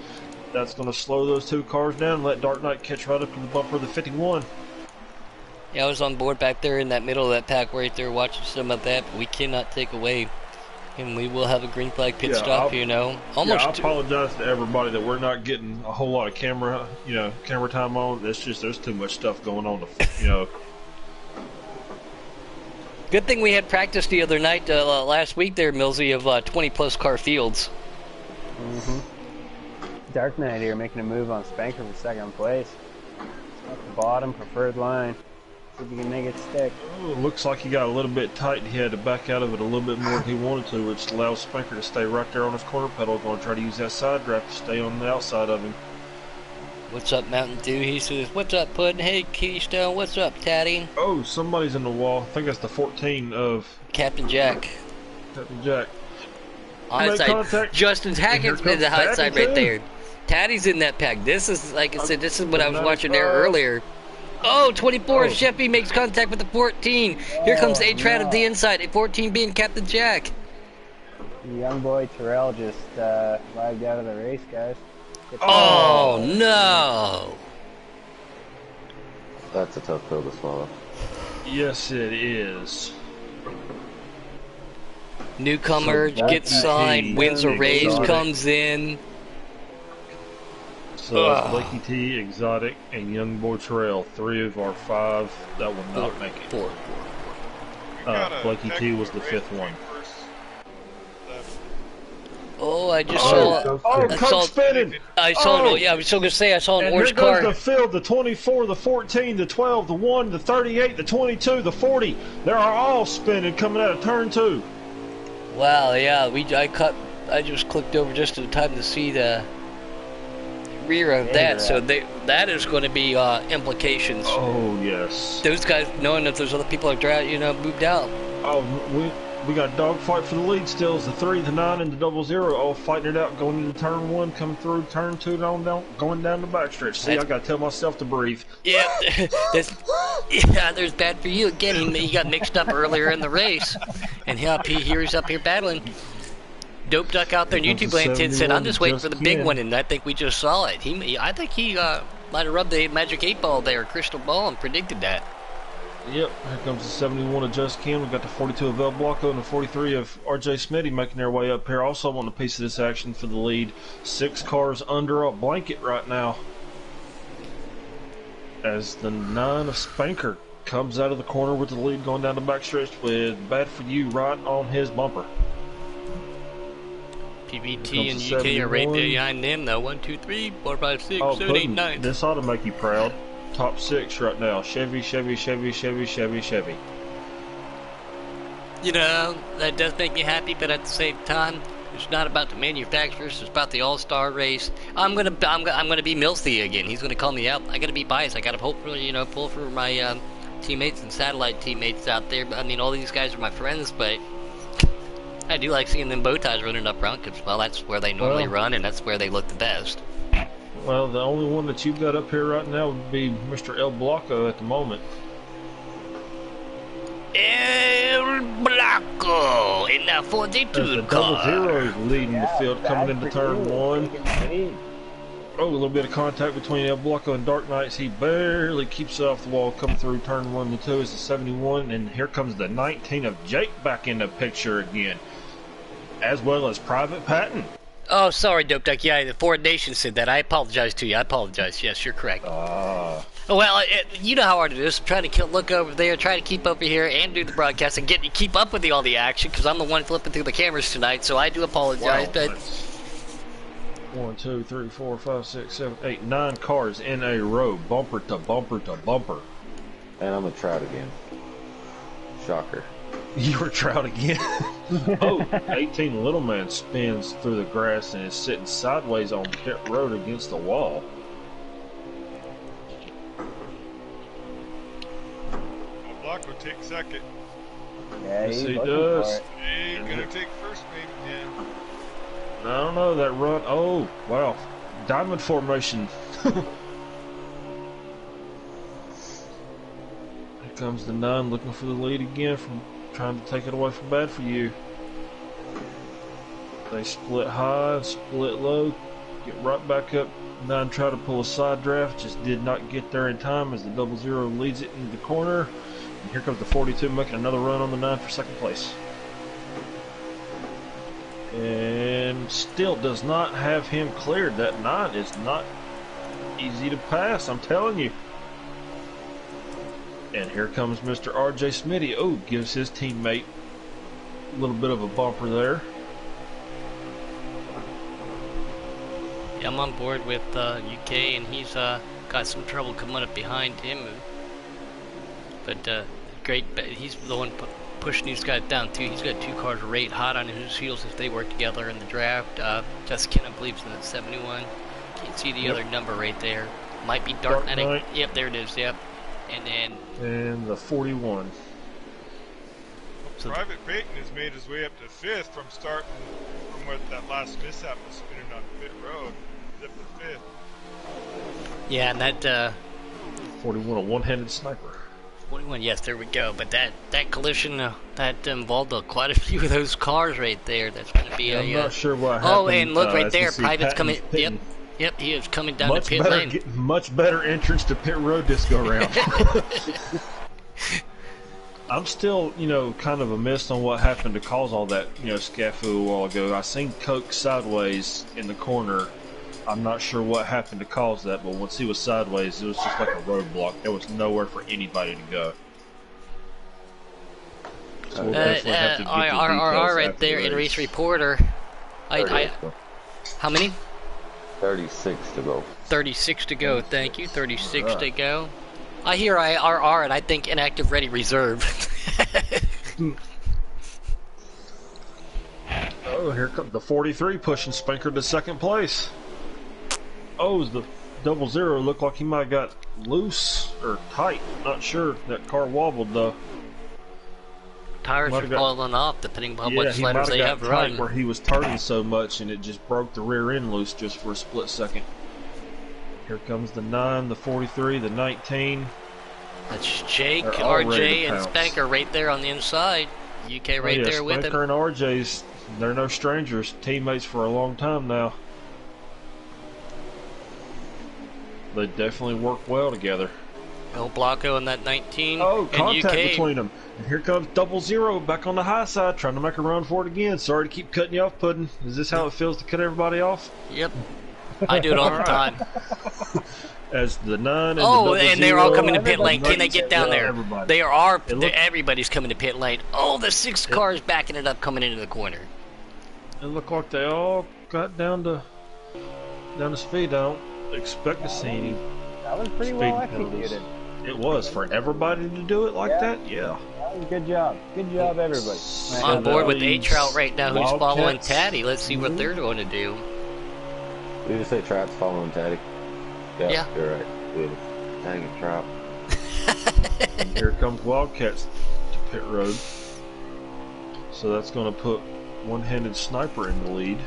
That's going to slow those two cars down and let Dark Knight catch right up to the bumper of the 51. Yeah, I was on board back there in that middle of that pack right there watching some of that, but we cannot take away. And we will have a green flag pit stop, you know. Almost. Yeah, I apologize to everybody that we're not getting a whole lot of camera time on. It's just there's too much stuff going on to. Good thing we had practice the other night, last week there, Millsy, of 20-plus car fields. Dark Knight here making a move on Spanker for second place. At the bottom, preferred line. See if you can make it stick. Oh, it looks like he got a little bit tight. He had to back out of it a little bit more than he wanted to, which allows Spanker to stay right there on his corner pedal. Going to try to use that side draft to stay on the outside of him. What's up, Mountain Dew? He says, what's up, Puddin'? Hey, Keystone, what's up, Tatty? Oh, somebody's in the wall. I think that's the 14 of Captain Jack. Captain Jack. Hot side. Contact. Justin Hackett's been the hot side right there. Tatty's in that pack. This is, like I said, this is what I was watching there earlier. Oh, 24 of Sheffy makes contact with the 14. Here comes A-Trat of the inside. 14 being Captain Jack. Young boy Terrell just lagged out of the race, guys. Oh, no. That's a tough pill to swallow. Yes, it is. Newcomer gets signed, wins a race, comes in. So Blakey T, Exotic, and Young Boy Terrell, 3 of our 5 that will not make it. Four. Blakey T was the 5th one. Oh, I just saw. Spinning. I saw. Yeah, I was so gonna say I saw an orange car. Here goes the field: the 24, the 14, the 12, the 1, the 38, the 22, the 40. They are all spinning coming out of turn 2. Wow. Yeah. I just clicked over just in time to see the rear of that. So that is going to be implications. Oh yes. Those guys knowing that there's other people that are moved out. Oh, we got a dogfight for the lead still. It's the 3, the 9, and the 00 all fighting it out, going into turn 1, coming through turn 2, and on down, going down the backstretch. See, I got to tell myself to breathe. Yeah, there's bad for you again. He got mixed up earlier in the race, and he's up here battling. Dope Duck out there in YouTube land said, "I'm just waiting for the big one," and I think we just saw it. I think he might have rubbed the magic 8-ball there, crystal ball, and predicted that. Yep, here comes the 71 of Just Ken. We've got the 42 of El Blanco and the 43 of RJ Smitty making their way up here. Also want a piece of this action for the lead. 6 cars under a blanket right now. As the 9 of Spanker comes out of the corner with the lead going down the backstretch with Bad For You right on his bumper. PBT and UK are right behind them though. 1, 2, 3, 4, 5, 6, 7, 8, 9. This ought to make you proud. Top 6 right now. Chevy. You know, that does make me happy, but at the same time, it's not about the manufacturers. It's about the All-Star race. I'm gonna be Milsey again. He's gonna call me out. I gotta be biased. I gotta hopefully, pull for my teammates and satellite teammates out there. I mean, all these guys are my friends, but I do like seeing them bow ties running up front because, well, that's where they normally run, and that's where they look the best. Well, the only one that you've got up here right now would be Mr. El Blanco at the moment. El Blanco in the 42 car. The 00 leading the field coming into turn 1. Oh, a little bit of contact between El Blanco and Dark Knights. He barely keeps it off the wall coming through turn 1 and 2 is the 71. And here comes the 19 of Jake back in the picture again, as well as Private Patton. Oh, sorry, Dope Duck. Yeah, the Ford Nation said that. I apologize to you. I apologize. Yes, you're correct. Well, you know how hard it is. I'm trying to look over there, try to keep over here, and do the broadcast, and keep up with all the action, because I'm the one flipping through the cameras tonight, so I do apologize. Wow, but 1, 2, 3, 4, 5, 6, 7, 8, 9 cars in a row, bumper to bumper to bumper. And I'm a trout again. Shocker. You were trout again. Oh, 18 Little Man spins through the grass and is sitting sideways on pit road against the wall. Blocko take second. Yeah, Yes, he's he looking does. for it. Hey, gonna take first, maybe. Yeah. I don't know, that run. Oh, wow. Diamond formation. Here comes the 9 looking for the lead again from trying to take it away from Bad For You. They split high, split low, get right back up. 9 tried to pull a side draft, just did not get there in time as the 00 leads it into the corner. And here comes the 42 making another run on the 9 for second place. And still does not have him cleared. That 9 is not easy to pass, I'm telling you. And here comes Mr. RJ Smitty. Oh, gives his teammate a little bit of a bumper there. Yeah, I'm on board with UK, and he's got some trouble coming up behind him. But great, he's the one pushing these guys down too. He's got 2 cars right hot on his heels if they work together in the draft. Just Kenna believes in the 71. Can't see the other number right there. Might be Dark Knight. Yep, there it is. Yep, and then the 41. So Private Peyton has made his way up to 5th from starting from what that last mishap was spinning on pit road. He's up to 5th. Yeah, and that 41, a one-handed sniper. 41, yes, there we go. But that collision that involved quite a few of those cars right there. That's going to be I'm not sure what happened. Oh, and look right there, Private's Patton's coming. pitting. Yep, he is coming down the pit lane. Much better entrance to pit road this go round. I'm still, kind of amiss on what happened to cause all that, scafu a while ago. I seen Coke sideways in the corner. I'm not sure what happened to cause that, but once he was sideways, it was just like a roadblock. There was nowhere for anybody to go. So we'll definitely have to get the details right after there the in race. race reporter. How many? 36 to go. 36 to go, thank you. 36 to go. I hear IRR and I think inactive ready reserve. Oh, here comes the 43 pushing Spanker to second place. Oh, the 00 looked like he might have got loose or tight. Not sure. That car wobbled though. Tires are falling off depending on what he sliders might they have have got tight run. where he was turning so much and it just broke the rear end loose just for a split second. Here comes the 9, the 43, the 19. That's Jake, They're all ready RJ, to and pounce. Spanker right there on the inside. UK right there with him. Spanker and RJ's, they're no strangers. Teammates for a long time now. They definitely work well together. El Blanco and that 19. Oh, and contact UK. between them. And here comes 00 back on the high side, trying to make a run for it again. Sorry to keep cutting you off, Puddin'. Is this how it feels to cut everybody off? Yep. I do it all the time. As the 9 and the and they're all coming to pit lane. everybody- Can they get down there? Everybody. They are. It looked- Everybody's coming to pit lane. Oh, the 6 cars backing it up, coming into the corner. It looked like they all got down to speed. I don't expect to see any. That was pretty Speed well penalties. executed. It was for everybody to do it like that. Yeah. That was good job. Good job, everybody. I'm on board with A-Trout right now, who's following Wildcats. Taddy. Let's see what they're going to do. Did you say Trout's following Taddy? Yeah. You're right. Good. Taddy and Trout. And here comes Wildcats to pit road. So that's going to put one-handed sniper in the lead.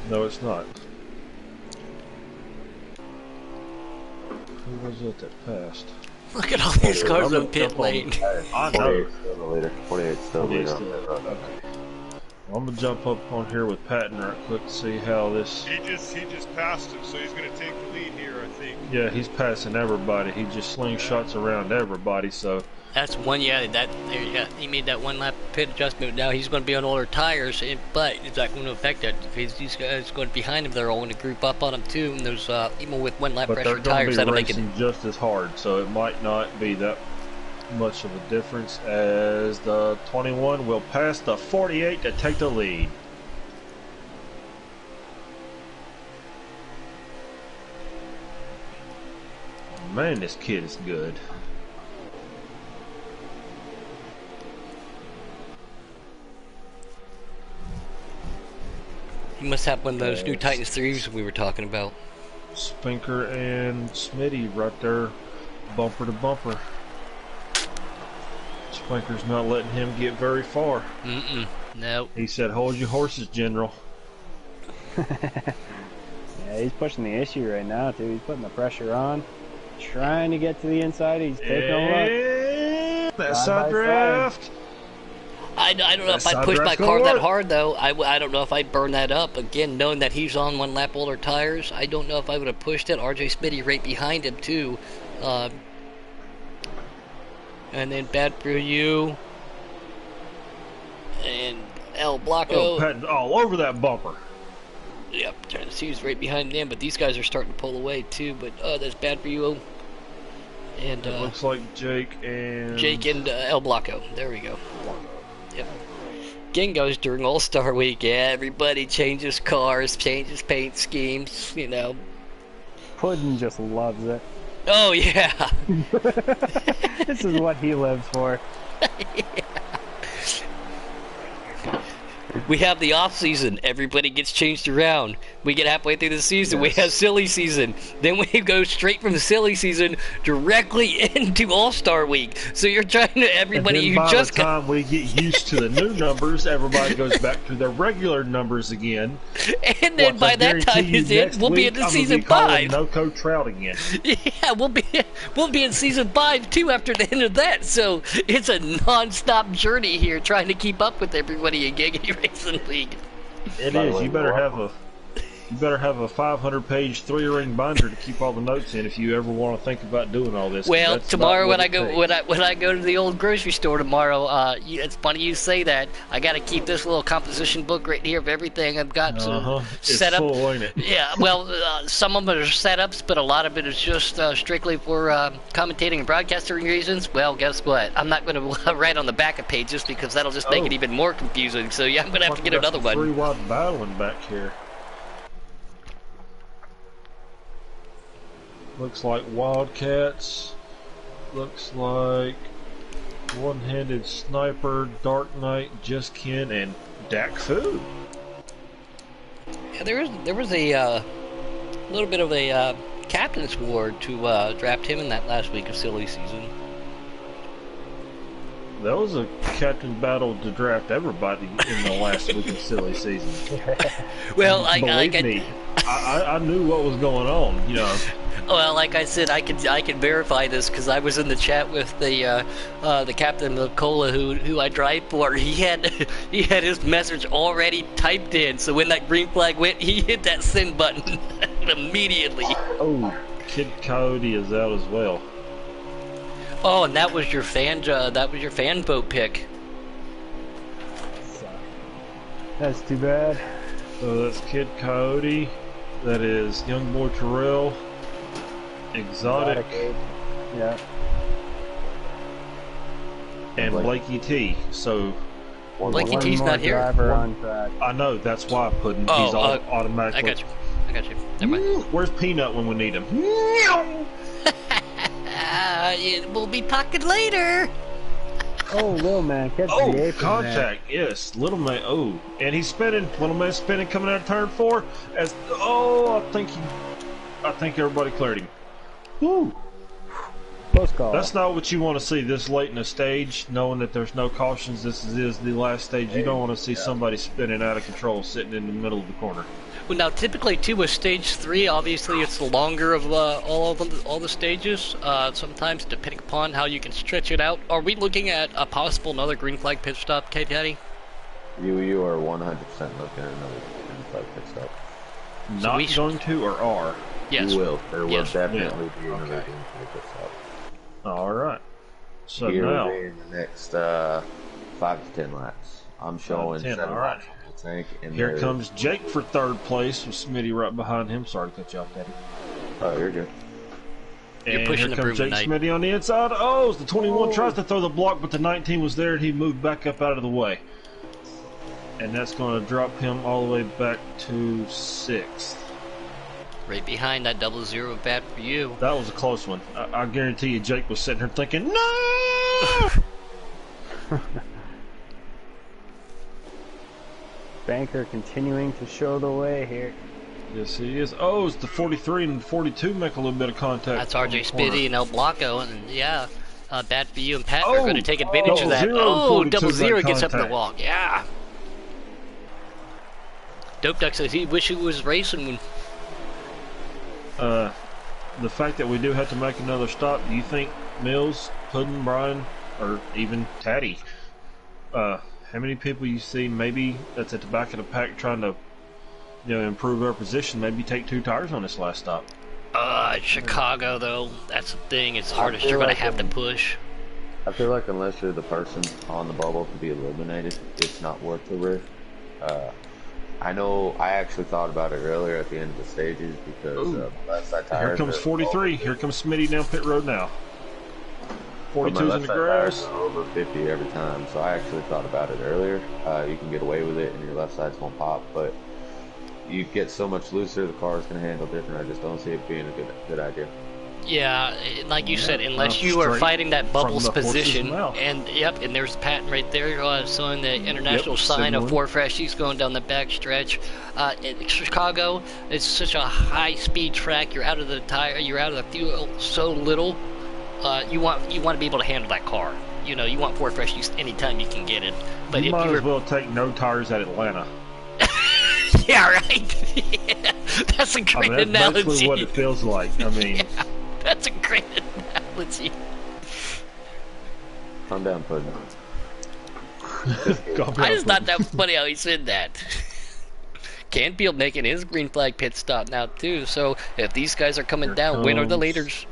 No, it's not. Who was it that passed? Look at all these cars on pit lane. I know. 48's still the leader. 48's still the 48's leader. still the leader. Okay. Well, I'm gonna jump up on here with Patton right quick to see how this. He just passed him, so he's going to take the lead here, I think. Yeah, he's passing everybody. He just slingshots around everybody. So That's one, he made that one lap pit adjustment. Now he's going to be on older tires, but it's not going to affect that because these guys going behind him, they're all going to group up on him too. And there's even with one lap but pressure they're going tires, to be that'll make it. racing just as hard. So it might not be that much of a difference as the 21 will pass the 48 to take the lead. Man, this kid is good. He must have one of those new Titans 3s we were talking about. Spinker and Smitty right there bumper to bumper. Spanker's not letting him get very far. No. He said, "Hold your horses, General." Yeah, he's pushing the issue right now too. He's putting the pressure on, trying to get to the inside. He's taking a look. And that Side side by draft. I don't know if I side push my draft's car gonna that work. hard though. I don't know if I burn that up. Again, knowing that he's on one lap older tires, I don't know if I would have pushed it. RJ Smitty right behind him too. And then bad for you. And El Blanco. Oh, Patton all over that bumper. Yep, trying to see who's right behind them, but these guys are starting to pull away too. But that's bad for you. And It looks like Jake and El Blanco. There we go. Yep. Gingo's during All-Star Week. Yeah, everybody changes cars, changes paint schemes. You know. Puddin just loves it. Oh yeah. This is what he lives for. We have the off season. Everybody gets changed around. We get halfway through the season. We Yes. have silly season. Then we go straight from the silly season directly into All-Star Week. So you're trying to everybody and then who by just the time we get used to the new numbers, everybody goes back to their regular numbers again. and then by that time you is in, next we'll be week, into I'm gonna season be calling 5. No-co trout again. Yeah, we'll be in season 5 too after the end of that. So it's a non-stop journey here trying to keep up with everybody in Giggity Racing League. It By the is. way, You better have a 500-page 3-ring binder to keep all the notes in if you ever want to think about doing all this. 'Cause Well, that's tomorrow about when what I it go takes. when I go to the old grocery store tomorrow, it's funny you say that. I got to keep this little composition book right here of everything I've got It's set up. full, ain't it? Yeah, well, some of it are setups, but a lot of it is just strictly for commentating and broadcasting reasons. Well, guess what? I'm not going to write on the back of pages because that'll just make Oh. it even more confusing. So yeah, I'm going to have to get another one. 3-wide battling back here. Looks like Wildcats. Looks like One-Handed Sniper, Dark Knight, Just Ken, and Dak Fu. Yeah, there was a little bit of a captain's award to draft him in that last week of silly season. That was a captain battle to draft everybody in the last week of silly season. Well, Believe me, I knew what was going on. You know, Well, like I said, I can verify this because I was in the chat with the captain of Cola who I drive for. He had his message already typed in, so when that green flag went, he hit that send button immediately. oh, Kid Coyote is out as well. Oh, and that was your fan vote pick. So, that's too bad. So that's Kid Coyote. That is Young Boy Terrell. Exotic. Yeah. And Blakey T. So Blakey One T's more not here? driver on track. I know that's why I put him. Oh, He's automatically. I got you. Never mind. Where's Peanut when we need him? We'll be talking later. Oh, little man, catch the Oh, apron there. contact. Yes, little man. Oh, and he's spinning. Little man spinning coming out of turn 4. I think everybody cleared him. Woo. Close call. That's not what you want to see this late in the stage, knowing that there's no cautions. This is the last stage. You don't want to see somebody spinning out of control, sitting in the middle of the corner. Well, now typically too with stage 3, obviously it's the longer of all the stages. Sometimes depending upon how you can stretch it out. Are we looking at a possible another green flag pit stop, K Daddy? You are 100% looking at another pit stop. Not we going to or are. Yes. You will. There will Yes. definitely be another Okay. green flag pit stop. All right. So Here now, in the next 5 to 10 laps. I'm showing 10, 7 all right. laps on the tank. And here there's- comes Jake for 3rd place with Smitty right behind him. Sorry to cut you off, Daddy. Oh, you're good. You're And pushing here the comes broom Jake tonight. Smitty on the inside. Oh, the 21 tries to throw the block, but the 19 was there, and he moved back up out of the way. And that's going to drop him all the way back to 6th. Right behind that 0-0 bad for you. That was a close one. I guarantee you Jake was sitting here thinking, no! Banker continuing to show the way here. Yes, he is. Oh, it's the 43 and 42 make a little bit of contact. That's on the RJ corner. Spitty and El Blanco, and yeah, bad for you and Pat are Oh! going to take advantage of Double that. zero and Oh, 42 double zero make gets up in the contact. walk. Yeah. Dope Duck says he wish he was racing when. The fact that we do have to make another stop, do you think Mills, Puddin, Brian, or even Taddy, how many people you see maybe that's at the back of the pack trying to, improve their position, maybe take 2 tires on this last stop? Chicago though, that's the thing. It's hardest. You're feel going like to have to I'm- push. I feel like unless you're the person on the bubble to be eliminated, it's not worth the risk. I know I actually thought about it earlier at the end of the stages because left side tires. Here comes 43. Here comes Smitty down pit road now. 42's in the grass. Over 50 every time, so I actually thought about it earlier. You can get away with it, and your left side's gonna pop, but you get so much looser, the car's gonna handle different. I just don't see it being a good idea. Yeah, like you said, unless Well, you are straight fighting that bubbles from the horse's position, mouth. and and there's Patton right there showing the international sign of signaling. 4 freshies going down the back stretch. In Chicago, it's such a high-speed track. You're out of the tire, you're out of the fuel so little. You want to be able to handle that car. You want 4 freshies anytime you can get it. But You if might you're as well take no tires at Atlanta. yeah, right. Yeah, that's a I great mean, that's analogy. basically what it feels like. I mean, Yeah, that's a great analogy. Calm down, Puddin. I just thought that was funny how he said that. Canfield making his green flag pit stop now too. So if these guys are coming down, when are the leaders?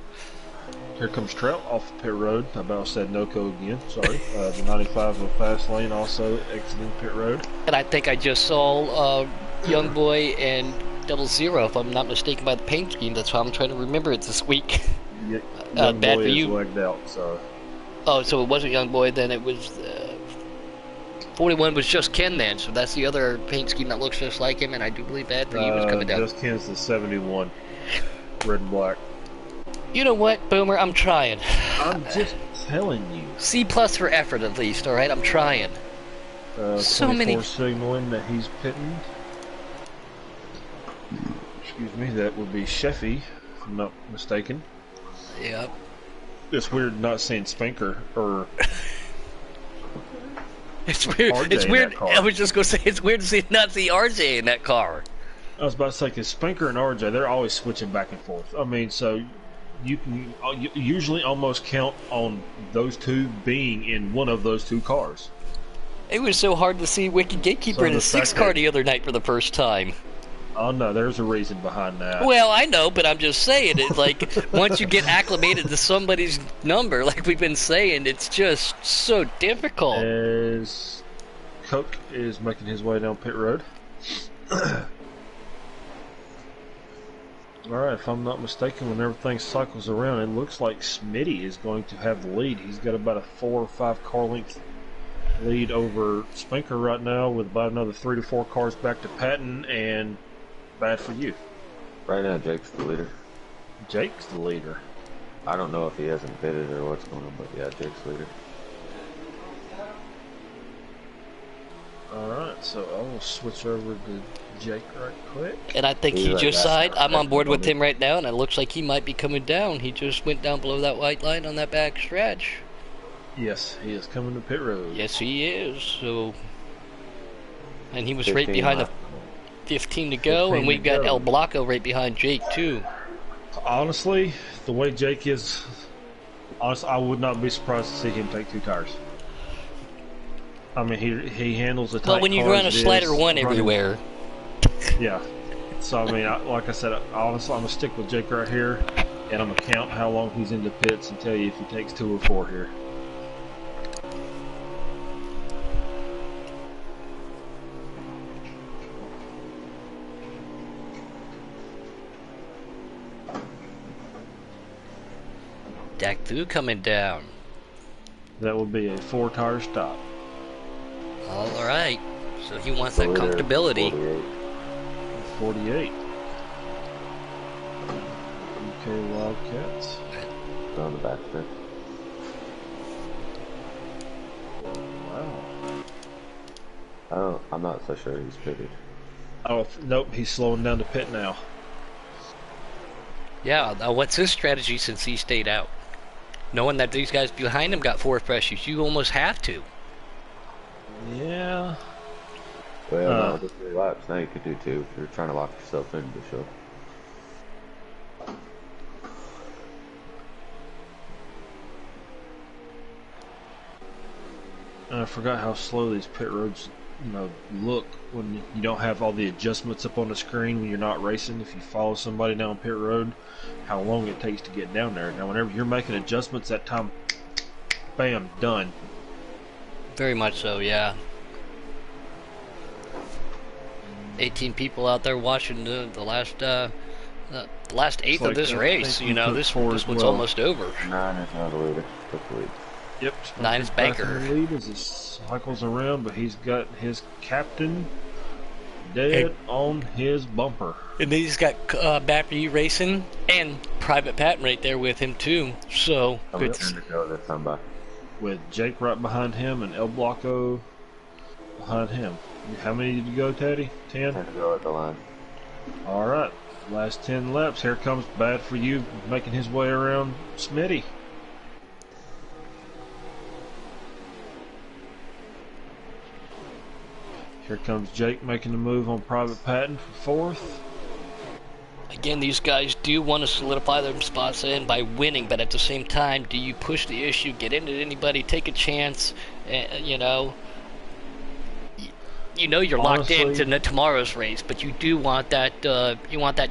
here comes Trout off pit road. I about said Noco again. Sorry. The 95 of fast lane also exiting pit road. And I think I just saw Young Boy and Double Zero, if I'm not mistaken, by the paint scheme. That's why I'm trying to remember it this week. Young bad boy for is you. legged out, so Oh, so it wasn't Young Boy, then it was 41 was just Ken then. So that's the other paint scheme that looks just like him, and I do believe Bad for You was coming down. Just Ken's the 71, red and black. You know what, Boomer? I'm trying. I'm just telling you. C+ for effort, at least. All right, I'm trying. So 24 many- signaling that he's pitting. Excuse me, that would be Sheffy, if I'm not mistaken. Yep. It's weird not seeing Spanker or It's weird. RJ It's in weird. that car. I was just gonna say it's weird to see not see RJ in that car. I was about to say, because Spanker and RJ, they're always switching back and forth. I mean, so you can usually almost count on those two being in one of those 2 cars. It was so hard to see Wicked Gatekeeper So in the a 6 fact car that- the other night for the first time. Oh no, there's a reason behind that. Well, I know, but I'm just saying it's like once you get acclimated to somebody's number, like we've been saying, it's just so difficult. As Coke is making his way down pit road. Alright, if I'm not mistaken, when everything cycles around, it looks like Smitty is going to have the lead. He's got about a 4 or 5 car length lead over Spanker right now, with about another 3 to 4 cars back to Patton and Bad for You. Right now, Jake's the leader. Jake's the leader. I don't know if he hasn't pitted or what's going on, but yeah, Jake's the leader. Alright, so I will switch over to Jake right quick. And I think he He's like just that. signed. I'm on board with Definitely. him right now, and it looks like he might be coming down. He just went down below that white line on that back stretch. Yes, he is coming to pit road. Yes, he is. So, and he was right 15 behind the left. 15 to go, 15 and we've to got go. El Blanco right behind Jake too. Honestly, the way Jake is, I would not be surprised to see him take 2 tires. I mean, he handles the tight Well, when you cars run a it is, slider one running- everywhere, Yeah. So I mean, like I said, honestly, I'm gonna stick with Jake right here, and I'm gonna count how long he's in the pits and tell you if he takes 2 or 4 here. Dak Thu coming down. That would be a 4 tire stop. All right. So he wants The that leader, comfortability. 48. 48. Okay, Wildcats. On the back there. Wow. I'm not so sure he's pitted. Oh, nope, he's slowing down the pit now. Yeah, what's his strategy since he stayed out? Knowing that these guys behind him got 4 pressures, you almost have to. Yeah. Well, no, just 3 laps. Now you could do 2 if you're trying to lock yourself into the show. I forgot how slow these pit roads, look when you don't have all the adjustments up on the screen when you're not racing. If you follow somebody down pit road, how long it takes to get down there. Now, whenever you're making adjustments, that time, bam, done. Very much so, yeah. 18 people out there watching the last eighth of this race. You know, this one's almost over. 9 is not a leader. Took the lead. Yep. 9 is Banker. Lead as he cycles around, but he's got his captain dead on his bumper. And then he's got Bad For You Racing and Private Pat right there with him too. So good. With Jake right behind him and El Blanco behind him. How many did you go, Teddy? 10? 10 to go at the line. All right. Last 10 laps. Here comes Bad For You making his way around Smitty. Here comes Jake making the move on Private Patton for 4th. Again, these guys do want to solidify their spots in by winning, but at the same time, do you push the issue, get into anybody, take a chance, you know you're locked into tomorrow's race, but you do want that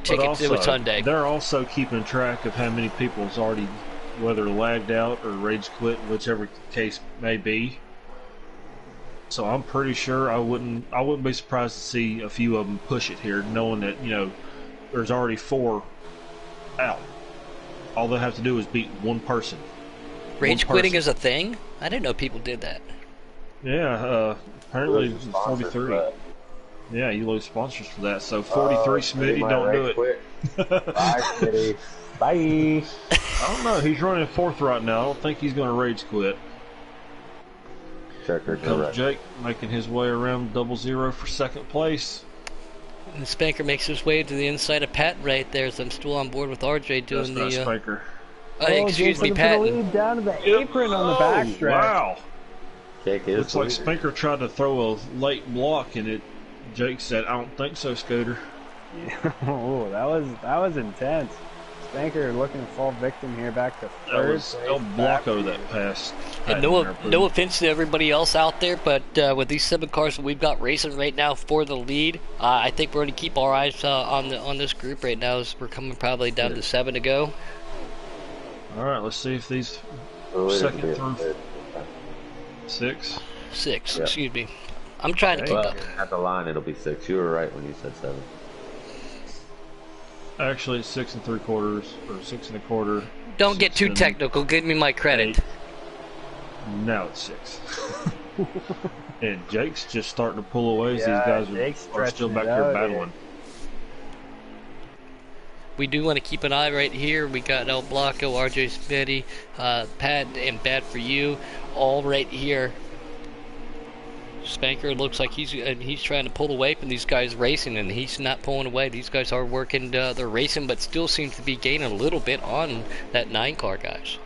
ticket to Sunday. They're also keeping track of how many people's already, whether lagged out or rage quit, whichever case may be. So I'm pretty sure I wouldn't be surprised to see a few of them push it here, knowing that there's already 4 out. All they have to do is beat one person. Rage quitting is a thing? I didn't know people did that. Yeah, apparently 43. Yeah, you lose sponsors for that. So 43, Smitty, don't do it. Bye, Smitty. Bye. I don't know. He's running 4th right now. I don't think he's going to rage quit. Checker, comes Jake making his way around 00 for 2nd place. And Spanker makes his way to the inside of Pat right there, so I'm still on board with RJ doing That's not Spanker. Excuse me, Pat. Down to the apron on the backstretch. Wow. Jake is looks like Spanker tried to throw a late block, and Jake said, "I don't think so, Scooter." Oh, that was intense. Spanker looking to fall victim here, back to 3rd. That was El Blanco that passed. And no offense to everybody else out there, but with these 7 cars that we've got racing right now for the lead, I think we're going to keep our eyes on this group right now as we're coming probably down to 7 to go. All right, let's see if these 2nd through 6. 6, yep. Excuse me. I'm trying to keep up. At the line, it'll be 6. You were right when you said 7. Actually, it's 6 3/4 or 6 1/4. Don't get too technical. Give me my credit. 8. Now it's 6. And Jake's just starting to pull away as these guys are still back here battling. We do want to keep an eye right here. We got El Blanco, RJ Smitty, Pat, and Bad For You all right here. Spanker looks like he's trying to pull away from these guys racing, and he's not pulling away. These guys are working, they're racing, but still seems to be gaining a little bit on that 9-car guys.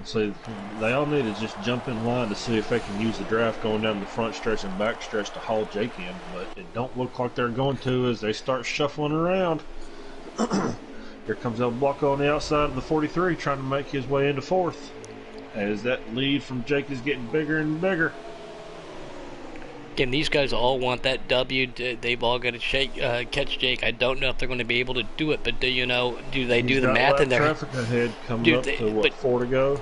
So they all need to just jump in line to see if they can use the draft going down the front stretch and back stretch to haul Jake in, but it don't look like they're going to as they start shuffling around. Here comes El Blanco on the outside of the 43 trying to make his way into 4th as that lead from Jake is getting bigger and bigger. Again, these guys all want that W. They've all got to catch Jake. I don't know if they're going to be able to do it, but do they do the math in their traffic ahead coming up to 4 to go?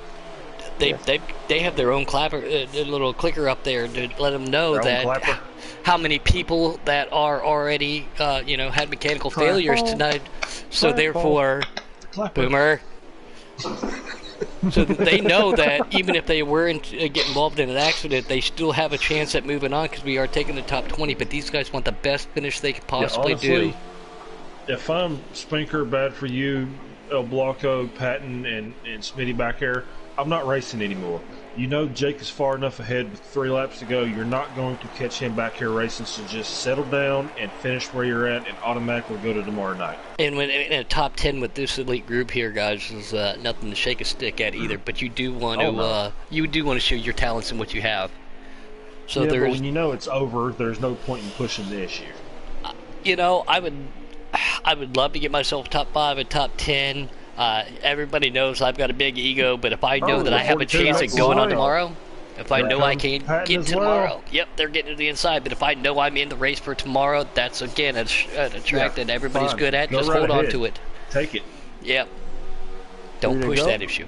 They have their own clapper, little clicker up there to let them know that how many people that are already had mechanical failures tonight. So therefore, Boomer. So they know that even if they were get involved in an accident, they still have a chance at moving on because we are taking the top 20. But these guys want the best finish they could possibly do. If I'm Spanker, Bad For You, El Blanco, Patton, and Smitty back there, I'm not racing anymore. You know Jake is far enough ahead with 3 laps to go. You're not going to catch him back here racing, so just settle down and finish where you're at and automatically go to tomorrow night. And when in a top 10 with this elite group here, guys, is nothing to shake a stick at either. But you do want to show your talents and what you have. So yeah, but there's, when you know it's over, there's no point in pushing the issue. you know, I would love to get myself top 5 and top 10. Everybody knows I've got a big ego, but if I know that I have a chance at going on tomorrow, if I know I can get tomorrow, yep, they're getting to the inside. But if I know I'm in the race for tomorrow, that's again a track that everybody's good at. Just hold on to it. Take it. Yep. Don't push that issue.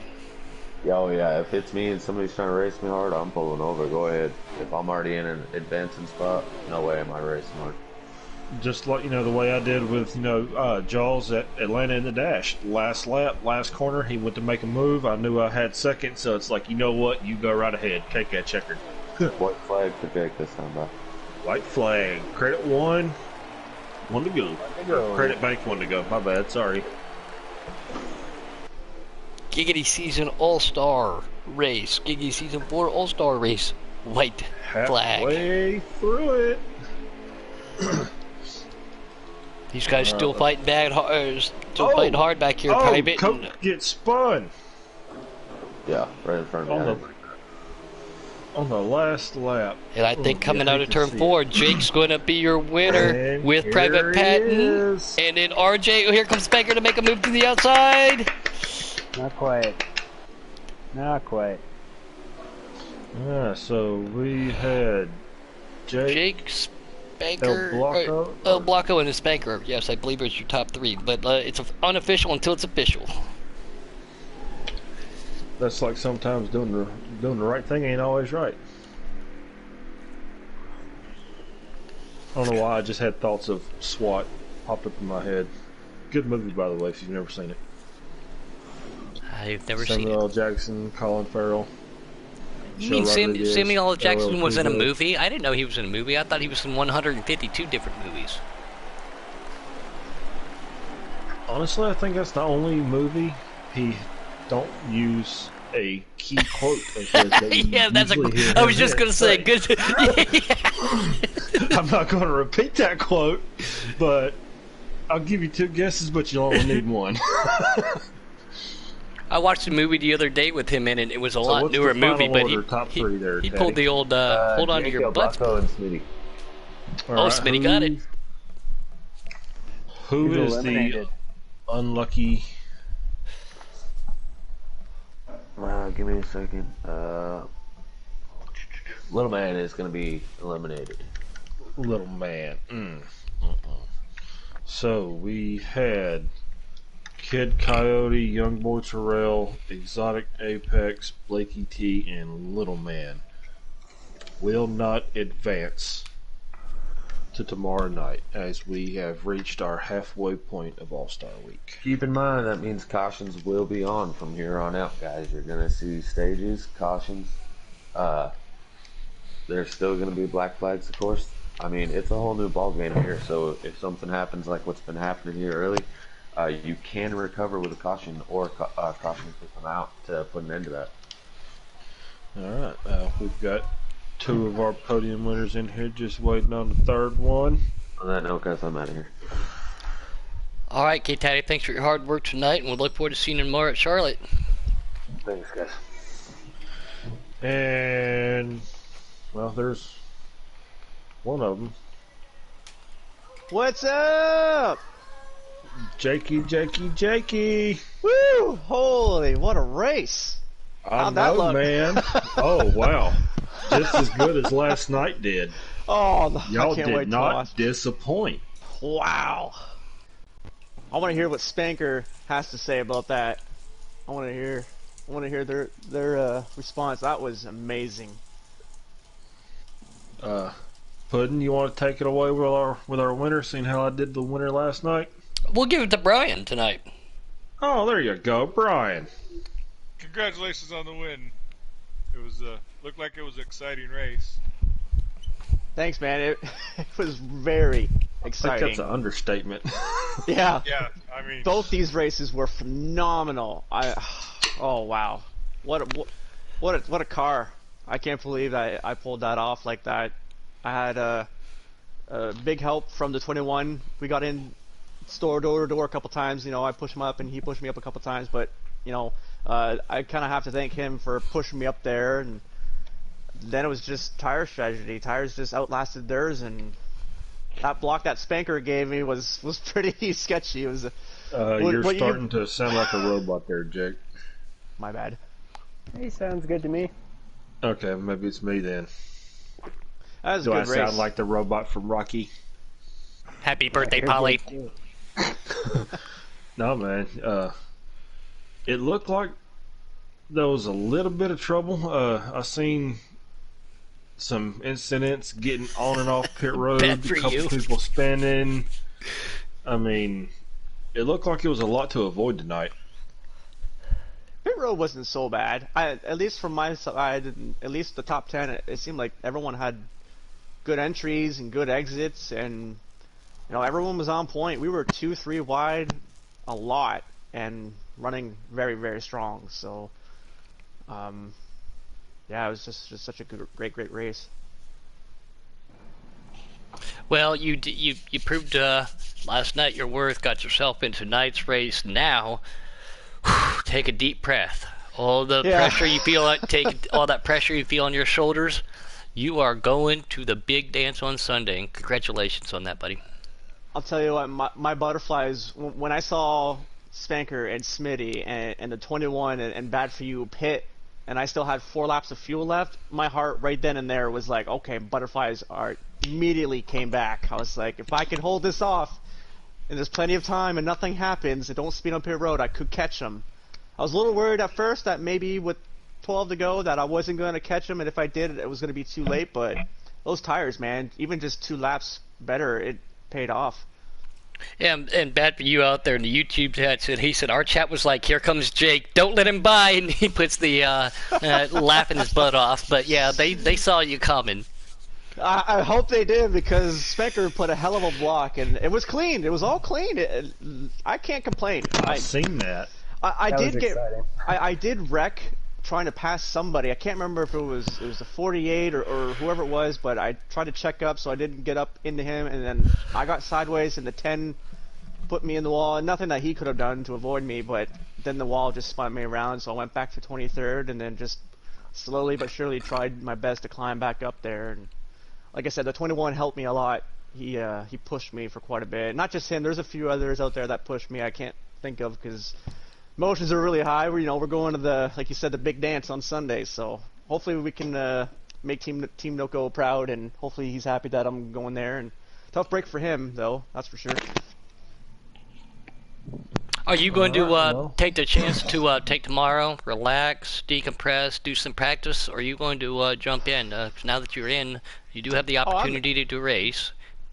Oh yeah, if it's me and somebody's trying to race me hard, I'm pulling over. Go ahead. If I'm already in an advancing spot, no way am I racing hard. Just like, the way I did with, Jaws at Atlanta in the dash. Last lap, last corner, he went to make a move. I knew I had second, so it's like, you know what? You go right ahead. Take that checkered. White flag for Jake this time, bro. White flag. Credit 1. 1 to go. Credit bank 1 to go. My bad. Sorry. Giggity Season All-Star Race. Giggity Season 4 All-Star Race. White flag. Halfway through it. These guys still fighting fighting hard back here, Private. Coke gets spun. Yeah, right in front of me. On the last lap. And I think coming out of turn 4, Jake's going to be your winner with Private Patton. And then RJ, here comes Spanker to make a move to the outside. Not quite. Not quite. So we had Jake, Spanker, El Blanco and the Spanker. Yes, I believe it's your top 3, but it's unofficial until it's official. That's like sometimes doing the right thing ain't always right. I don't know why, I just had thoughts of SWAT popped up in my head. Good movie, by the way, if you've never seen it. I've never seen it. Samuel L. Jackson, Colin Farrell. You mean Samuel L. Jackson was in a movie? I didn't know he was in a movie. I thought he was in 152 different movies. Honestly, I think that's the only movie he don't use a key quote of his that yeah, that's I was just going to say, good. I'm not going to repeat that quote, but I'll give you 2 guesses, but you'll only need 1. I watched a movie the other day with him in it. It was a lot newer movie, but he pulled the old hold on to your butt. And Smitty. Oh, Smitty got it. Who is the unlucky? Give me a second. Little man is going to be eliminated. Little man. So we had Kid Coyote, Young Boy Terrell, Exotic Apex, Blakey T, and Little Man will not advance to tomorrow night as we have reached our halfway point of All-Star Week. Keep in mind that means cautions will be on from here on out, guys. You're going to see stages, cautions. There's still going to be black flags, of course. I mean, it's a whole new ballgame here, so if something happens like what's been happening here early, you can recover with a caution or caution to come out to put an end to that. Alright, we've got 2 of our podium winners in here, just waiting on the 3rd one. On that note, guys, I'm out of here. Alright, K-Taddy, thanks for your hard work tonight, and we'll look forward to seeing you tomorrow at Charlotte. Thanks, guys. And, well, there's one of them. What's up? Jakey. Woo! Holy, what a race! I know, man. Oh, wow. Just as good as last night did. Oh, y'all I can't did wait not disappoint. Wow. I want to hear what Spanker has to say about that. I want to hear their response. That was amazing. Puddin', you want to take it away with our winner, seeing how I did the winner last night? We'll give it to Brian tonight. Oh, there you go, Brian. Congratulations on the win. It was looked like it was an exciting race. Thanks, man. It was very exciting. I think that's an understatement. Yeah. Yeah, I mean, both these races were phenomenal. Oh wow. what a car! I can't believe I pulled that off like that. I had a big help from the 21. We got in store door to door a couple times. You know, I pushed him up and he pushed me up a couple times, but you know, I kind of have to thank him for pushing me up there. And then it was just tire strategy. Tires just outlasted theirs, and that block that Spanker gave me was pretty sketchy. It was. You're starting to sound like a robot there, Jake. My bad. He sounds good to me. Okay, maybe it's me then. That was a Do I good race. sound like the robot from Rocky? Happy birthday, You're Polly. good, too. No, man. It looked like there was a little bit of trouble. I seen some incidents getting on and off pit road. Bad for a couple you. people spinning. I mean, it looked like it was a lot to avoid tonight. Pit road wasn't so bad. At least from my side, at least the top 10, it seemed like everyone had good entries and good exits, and you know, everyone was on point. We were 2-3 wide a lot and running very, very strong. So, yeah, it was just such a great race. Well, you proved last night your worth. Got yourself into tonight's race. Now, take a deep breath. All the pressure you feel, take all that pressure you feel on your shoulders. You are going to the big dance on Sunday. And congratulations on that, buddy. I'll tell you what, my butterflies, when I saw Spanker and Smitty and the 21 and Bad For You pit, and I still had 4 laps of fuel left, my heart right then and there was like, okay, butterflies are immediately came back. I was like, if I can hold this off, and there's plenty of time and nothing happens, and don't speed on pit road, I could catch them. I was a little worried at first that maybe with 12 to go that I wasn't going to catch them, and if I did, it was going to be too late, but those tires, man, even just 2 laps better, it paid off. Yeah, and Bad For You out there in the YouTube chat said, he said, our chat was like, here comes Jake, don't let him by, and he puts the laughing his butt off. But yeah, they saw you coming. I hope they did, because Spanker put a hell of a block, and it was clean. It was all clean. I can't complain. I've seen that. I That did was get. exciting. I did wreck trying to pass somebody. I can't remember if it was the 48 or whoever it was, but I tried to check up so I didn't get up into him, and then I got sideways, and the 10 put me in the wall. Nothing that he could have done to avoid me, but then the wall just spun me around, so I went back to 23rd, and then just slowly but surely tried my best to climb back up there. And like I said, the 21 helped me a lot. He pushed me for quite a bit. Not just him. There's a few others out there that pushed me. I can't think of because emotions are really high. We're going to the, like you said, the big dance on Sunday. So hopefully we can make Team Noco proud, and hopefully he's happy that I'm going there. And tough break for him though, that's for sure. Are you going to well. take the chance to take tomorrow, relax, decompress, do some practice, or are you going to jump in? 'Cause now that you're in, you do have the opportunity to race.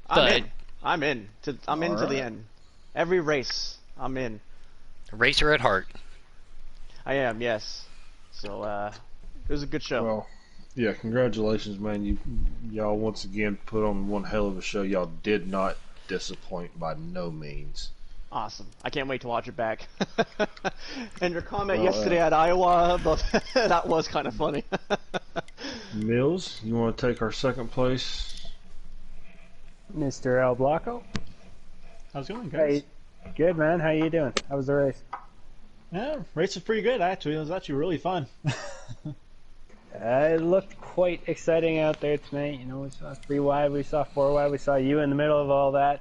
I'm in to the end. Every race, I'm in. Racer at heart. I am, yes. So it was a good show. Well, yeah, congratulations, man. Y'all once again put on one hell of a show. Y'all did not disappoint by no means. Awesome. I can't wait to watch it back. And your comment yesterday at Iowa, about that was kind of funny. Mills, you want to take our second place? Mr. El Blanco. How's it going, guys? Hey, good, man. How you doing? How was the race? Yeah, race was pretty good, actually. It was actually really fun. It looked quite exciting out there tonight. You know, we saw 3 wide, we saw 4 wide, we saw you in the middle of all that.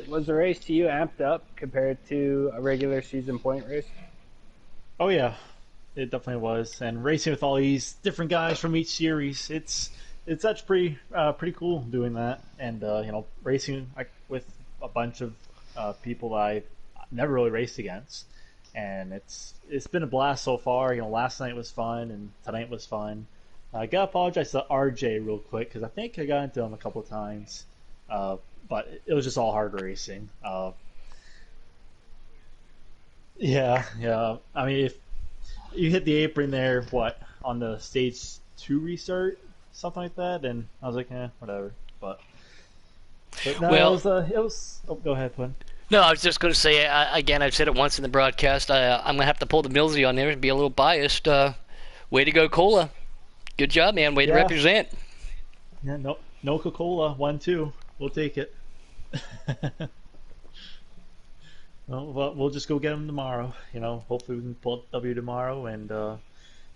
Was the race to you amped up compared to a regular season point race? Oh, yeah. It definitely was. And racing with all these different guys from each series, it's actually pretty cool doing that. And, racing with a bunch of people that I never really raced against. And it's been a blast so far. Last night was fun, and tonight was fun. I gotta apologize to RJ real quick, because I think I got into him a couple of times. But it was just all hard racing. Yeah. I mean, if you hit the apron there, on the stage 2 restart, something like that, and I was like, whatever. But no, Well, it was. Oh, go ahead, Quinn. No, I was just going to say again. I've said it once in the broadcast. I'm going to have to pull the Millsy on there and be a little biased. Way to go, Cola. Good job, man. Way to Yeah. represent. Yeah. No Coca-Cola. 1-2. We'll take it. Well, we'll just go get them tomorrow. Hopefully we can pull up W tomorrow and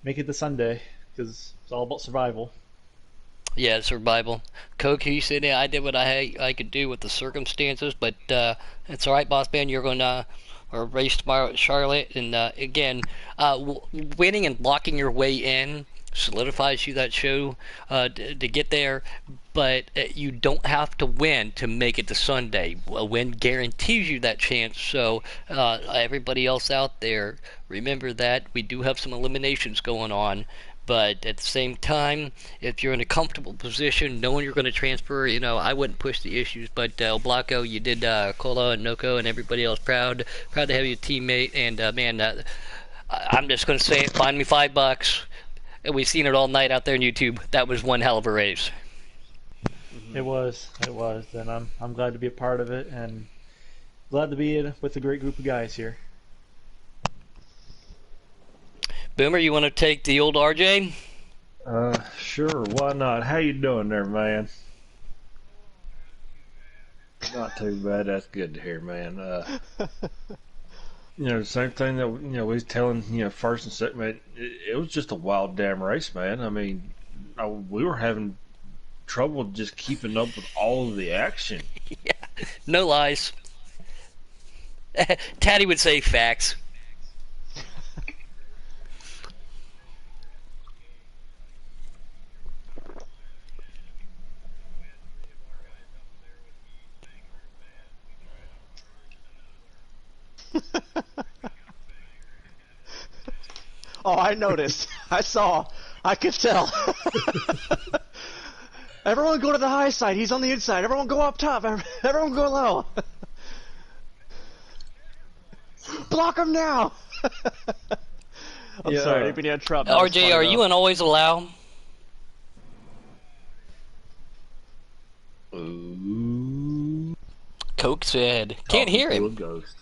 make it to Sunday because it's all about survival. Yeah, survival. Coke, he said, yeah, I did what I could do with the circumstances, but it's all right, boss man. You're going to race tomorrow at Charlotte, and again, winning and locking your way in solidifies you that show to get there. But you don't have to win to make it to Sunday. A win guarantees you that chance. So everybody else out there, remember that we do have some eliminations going on. But at the same time, if you're in a comfortable position, knowing you're going to transfer, I wouldn't push the issues. But El Blanco, you did Cola and Noko and everybody else proud to have you a teammate. And man, I'm just going to say it. Find me $5. And we've seen it all night out there on YouTube. That was one hell of a race. It was, and I'm glad to be a part of it, and glad to be with a great group of guys here. Boomer, you want to take the old RJ? Sure, why not? How you doing there, man? Not too bad. That's good to hear, man. The same thing that we was telling first and second, man. It was just a wild damn race, man. I mean, we were having trouble just keeping up with all of the action. Yeah, no lies. Taddy would say facts. Oh, I noticed. I saw. I could tell. Everyone go to the high side. He's on the inside. Everyone go up top. Everyone go low. Block him now. I'm sorry. I didn't mean to interrupt. RJ, are you an always allow? Ooh. Coke said, can't hear him. Ghost.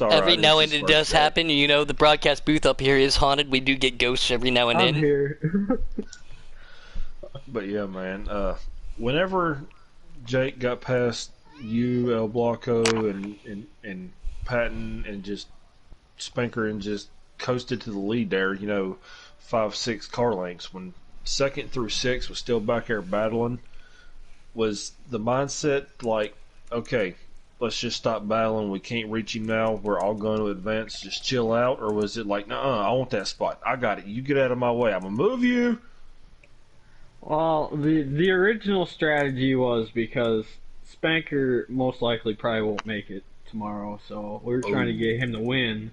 Every now and then it does happen. The broadcast booth up here is haunted. We do get ghosts every now and then. I'm here. But yeah, man. Whenever Jake got past you, El Blanco, and Patton, and just Spanker, and just coasted to the lead there, 5-6 car lengths. When second through six was still back there battling, was the mindset like, okay, let's just stop battling. We can't reach him now. We're all going to advance. Just chill out. Or was it like, nah, I want that spot. I got it. You get out of my way. I'm going to move you. Well, the original strategy was because Spanker most likely probably won't make it tomorrow, so we were trying to get him to win.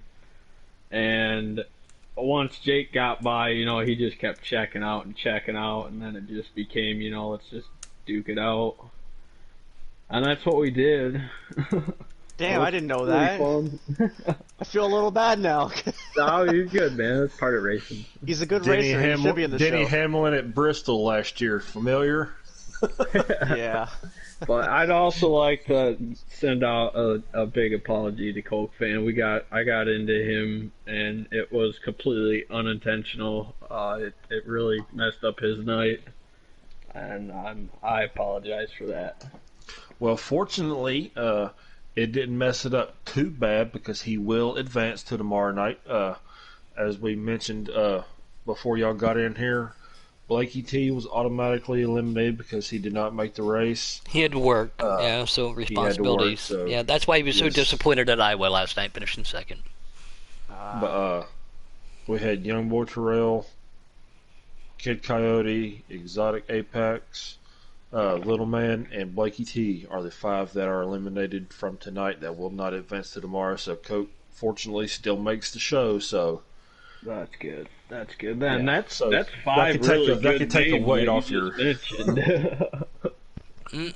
And once Jake got by, he just kept checking out, and then it just became, let's just duke it out. And that's what we did. Damn, I didn't know that. I feel a little bad now. No, you're good, man. That's part of racing. He's a good racer. He should be in the Denny show. Hamlin at Bristol last year. Familiar? Yeah. But I'd also like to send out a big apology to Coke fan. I got into him, and it was completely unintentional. It really messed up his night, and I apologize for that. Well, fortunately, it didn't mess it up too bad because he will advance to tomorrow night. As we mentioned before y'all got in here, Blakey T was automatically eliminated because he did not make the race. He had to work, so responsibilities. Work, so yeah, that's why he was so disappointed at Iowa last night, finishing second. But we had Young Boy Terrell, Kid Coyote, Exotic Apex, Little Man, and Blakey T are the 5 that are eliminated from tonight that will not advance to tomorrow. So Coke, fortunately, still makes the show. So that's good. That's good. Then that's 5 that could take a weight off your.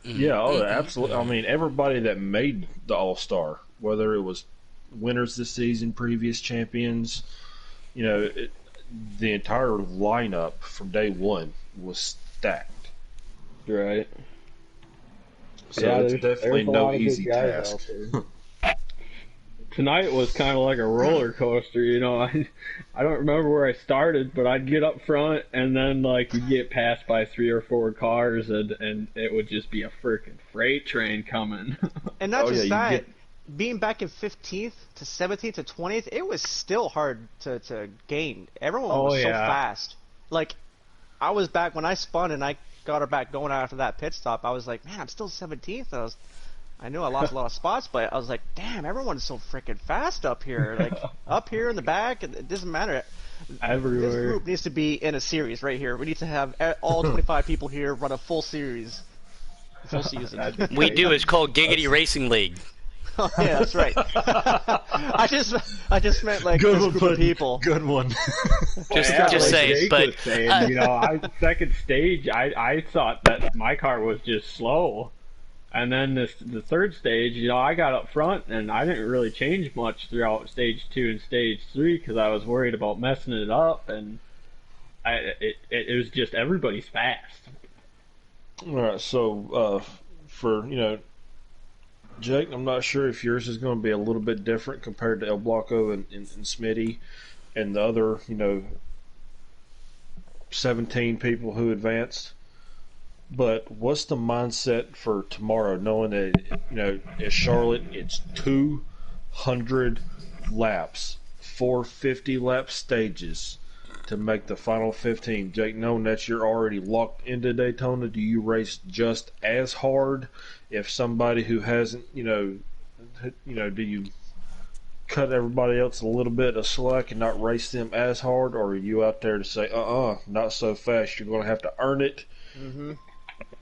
Yeah, absolutely. I mean, everybody that made the All-Star, whether it was winners this season, previous champions, the entire lineup from day one was stacked. Right. So Yeah, it's there's definitely a no lot of easy good guys task. out there. Tonight was kind of like a roller coaster, you know. I don't remember where I started, but I'd get up front and then like you'd get passed by 3 or 4 cars and it would just be a freaking freight train coming. And not Oh, just yeah, you that, being back in 15th to 17th to 20th, it was still hard to gain. Everyone was so yeah. fast. Like, I was back when I spun and I got her back going after that pit stop. I was like, man, I'm still 17th. I knew I lost a lot of spots, but I was like, damn, everyone's so freaking fast up here. Like, up here in the back, it doesn't matter. Everywhere. This group needs to be in a series right here. We need to have all 25 people here run a full series. Full season. We do. It's called Giggity Racing League. Oh, yeah, that's right. I just meant like Good this one, group bud. of people. Good one. Just saying, Jake but was saying, you know, second stage, I thought that my car was just slow, and then the third stage, you know, I got up front and I didn't really change much throughout stage 2 and stage 3 because I was worried about messing it up, and it was just everybody's fast. All right, so for Jake, I'm not sure if yours is going to be a little bit different compared to El Blanco and Smitty and the other 17 people who advanced. But what's the mindset for tomorrow, knowing that at Charlotte it's 200 laps, 450 lap stages to make the final 15. Jake, knowing that you're already locked into Daytona, do you race just as hard? If somebody who hasn't, do you cut everybody else a little bit of slack and not race them as hard, or are you out there to say, not so fast? You're going to have to earn it. Mm-hmm.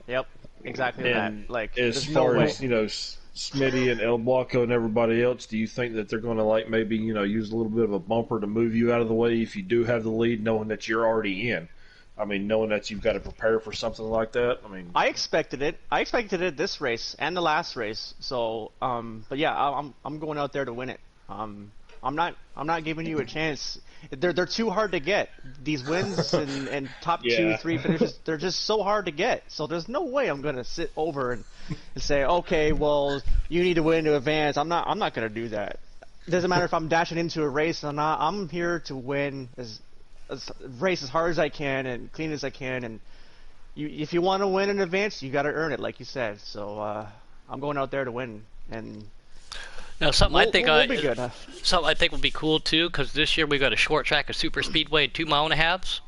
Yep, exactly And that. Like, as there's far no way. as Smitty and El Blanco and everybody else, do you think that they're going to maybe use a little bit of a bumper to move you out of the way if you do have the lead, knowing that you're already in? I mean, knowing that you've got to prepare for something like that. I mean, I expected it. I expected it this race and the last race. So, but yeah, I'm going out there to win it. I'm not giving you a chance. They're too hard to get. These wins and top 2, 3 finishes, they're just so hard to get. So there's no way I'm gonna sit over and say, okay, well, you need to win to advance. I'm not gonna do that. It doesn't matter if I'm dashing into a race or not. I'm here to win race as hard as I can and clean as I can. And if you want to win in advance, you got to earn it, like you said. So I'm going out there to win. And Now, something I think we'll be good. something I think would be cool too, because this year we got a short track, a super speedway, 2 1/2 miles.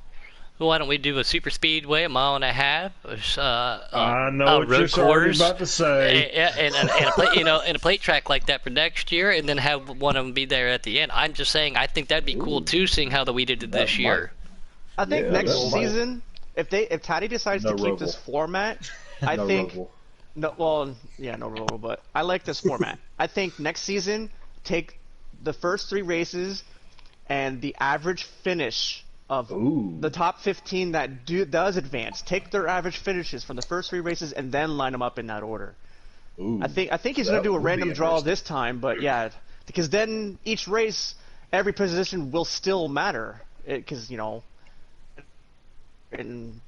Well, why don't we do a super speedway, 1.5 miles? I know what road you're already course, about to say. and a plate, and a plate track like that for next year, and then have one of them be there at the end. I'm just saying, I think that'd be cool too, seeing how we did it this year. I think Yeah, next that might. season, if Taddy decides No to keep roval. this format, I No think roval. no. Well, yeah, no roll, but I like this format. I think next season, take the first 3 races and the average finish of Ooh. the top 15 that does advance. Take their average finishes from the first 3 races and then line them up in that order. Ooh. I think he's That going to do a would be random draw interesting. this time, but yeah, because then each race, every position will still matter. Because and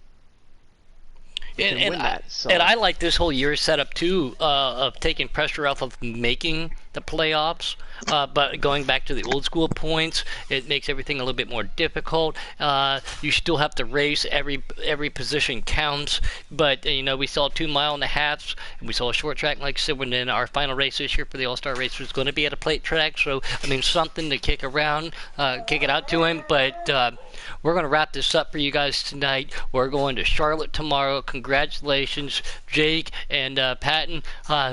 And win that. So. and I like this whole year setup too, of taking pressure off of making the playoffs, but going back to the old school points, it makes everything a little bit more difficult. You still have to race, every position counts, but we saw 2 1/2 and we saw a short track, like I said, when in our final race this year for the All-Star race was going to be at a plate track, so I mean something to kick it out to him, but we're going to wrap this up for you guys tonight. We're going to Charlotte tomorrow. Congratulations, Jake and Patton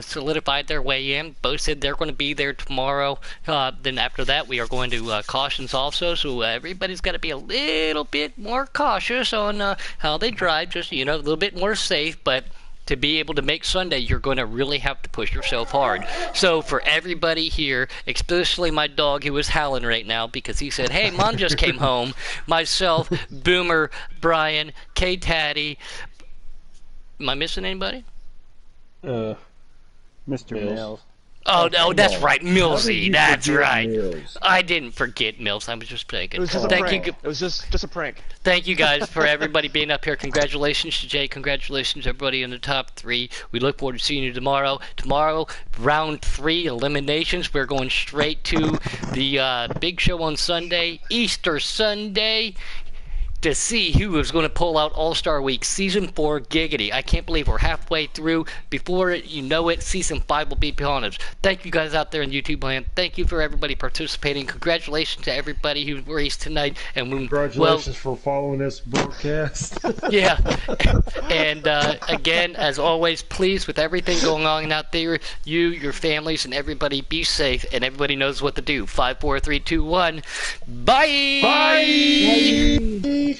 solidified their way in. Both said they're going to be there tomorrow. Then after that, we are going to cautions also. So everybody's got to be a little bit more cautious on how they drive. Just a little bit more safe, but. To be able to make Sunday, you're going to really have to push yourself hard. So for everybody here, especially my dog who is howling right now because he said, hey, Mom just came home, myself, Boomer, Brian, K-Taddy. Am I missing anybody? Mr. Mills. Mills. Oh, no, come that's on. right, How did Millsy. you That's forget right. Mills? I didn't forget Mills. I was just It thinking. was just a Thank prank. you. It was just a prank. Thank you guys for everybody being up here. Congratulations to Jay. Congratulations everybody in the top 3. We look forward to seeing you tomorrow. Tomorrow, round 3 eliminations. We're going straight to the big show on Sunday, Easter Sunday, to see who is going to pull out All-Star Week Season 4 Giggity. I can't believe we're halfway through. Before you know it, Season 5 will be upon us. Thank you guys out there in YouTube land. Thank you for everybody participating. Congratulations to everybody who raced tonight. And Congratulations for following this broadcast. yeah. And again, as always, please, with everything going on out there, you, your families, and everybody be safe. And everybody knows what to do. 5, 4, 3, 2, 1. Bye! Bye!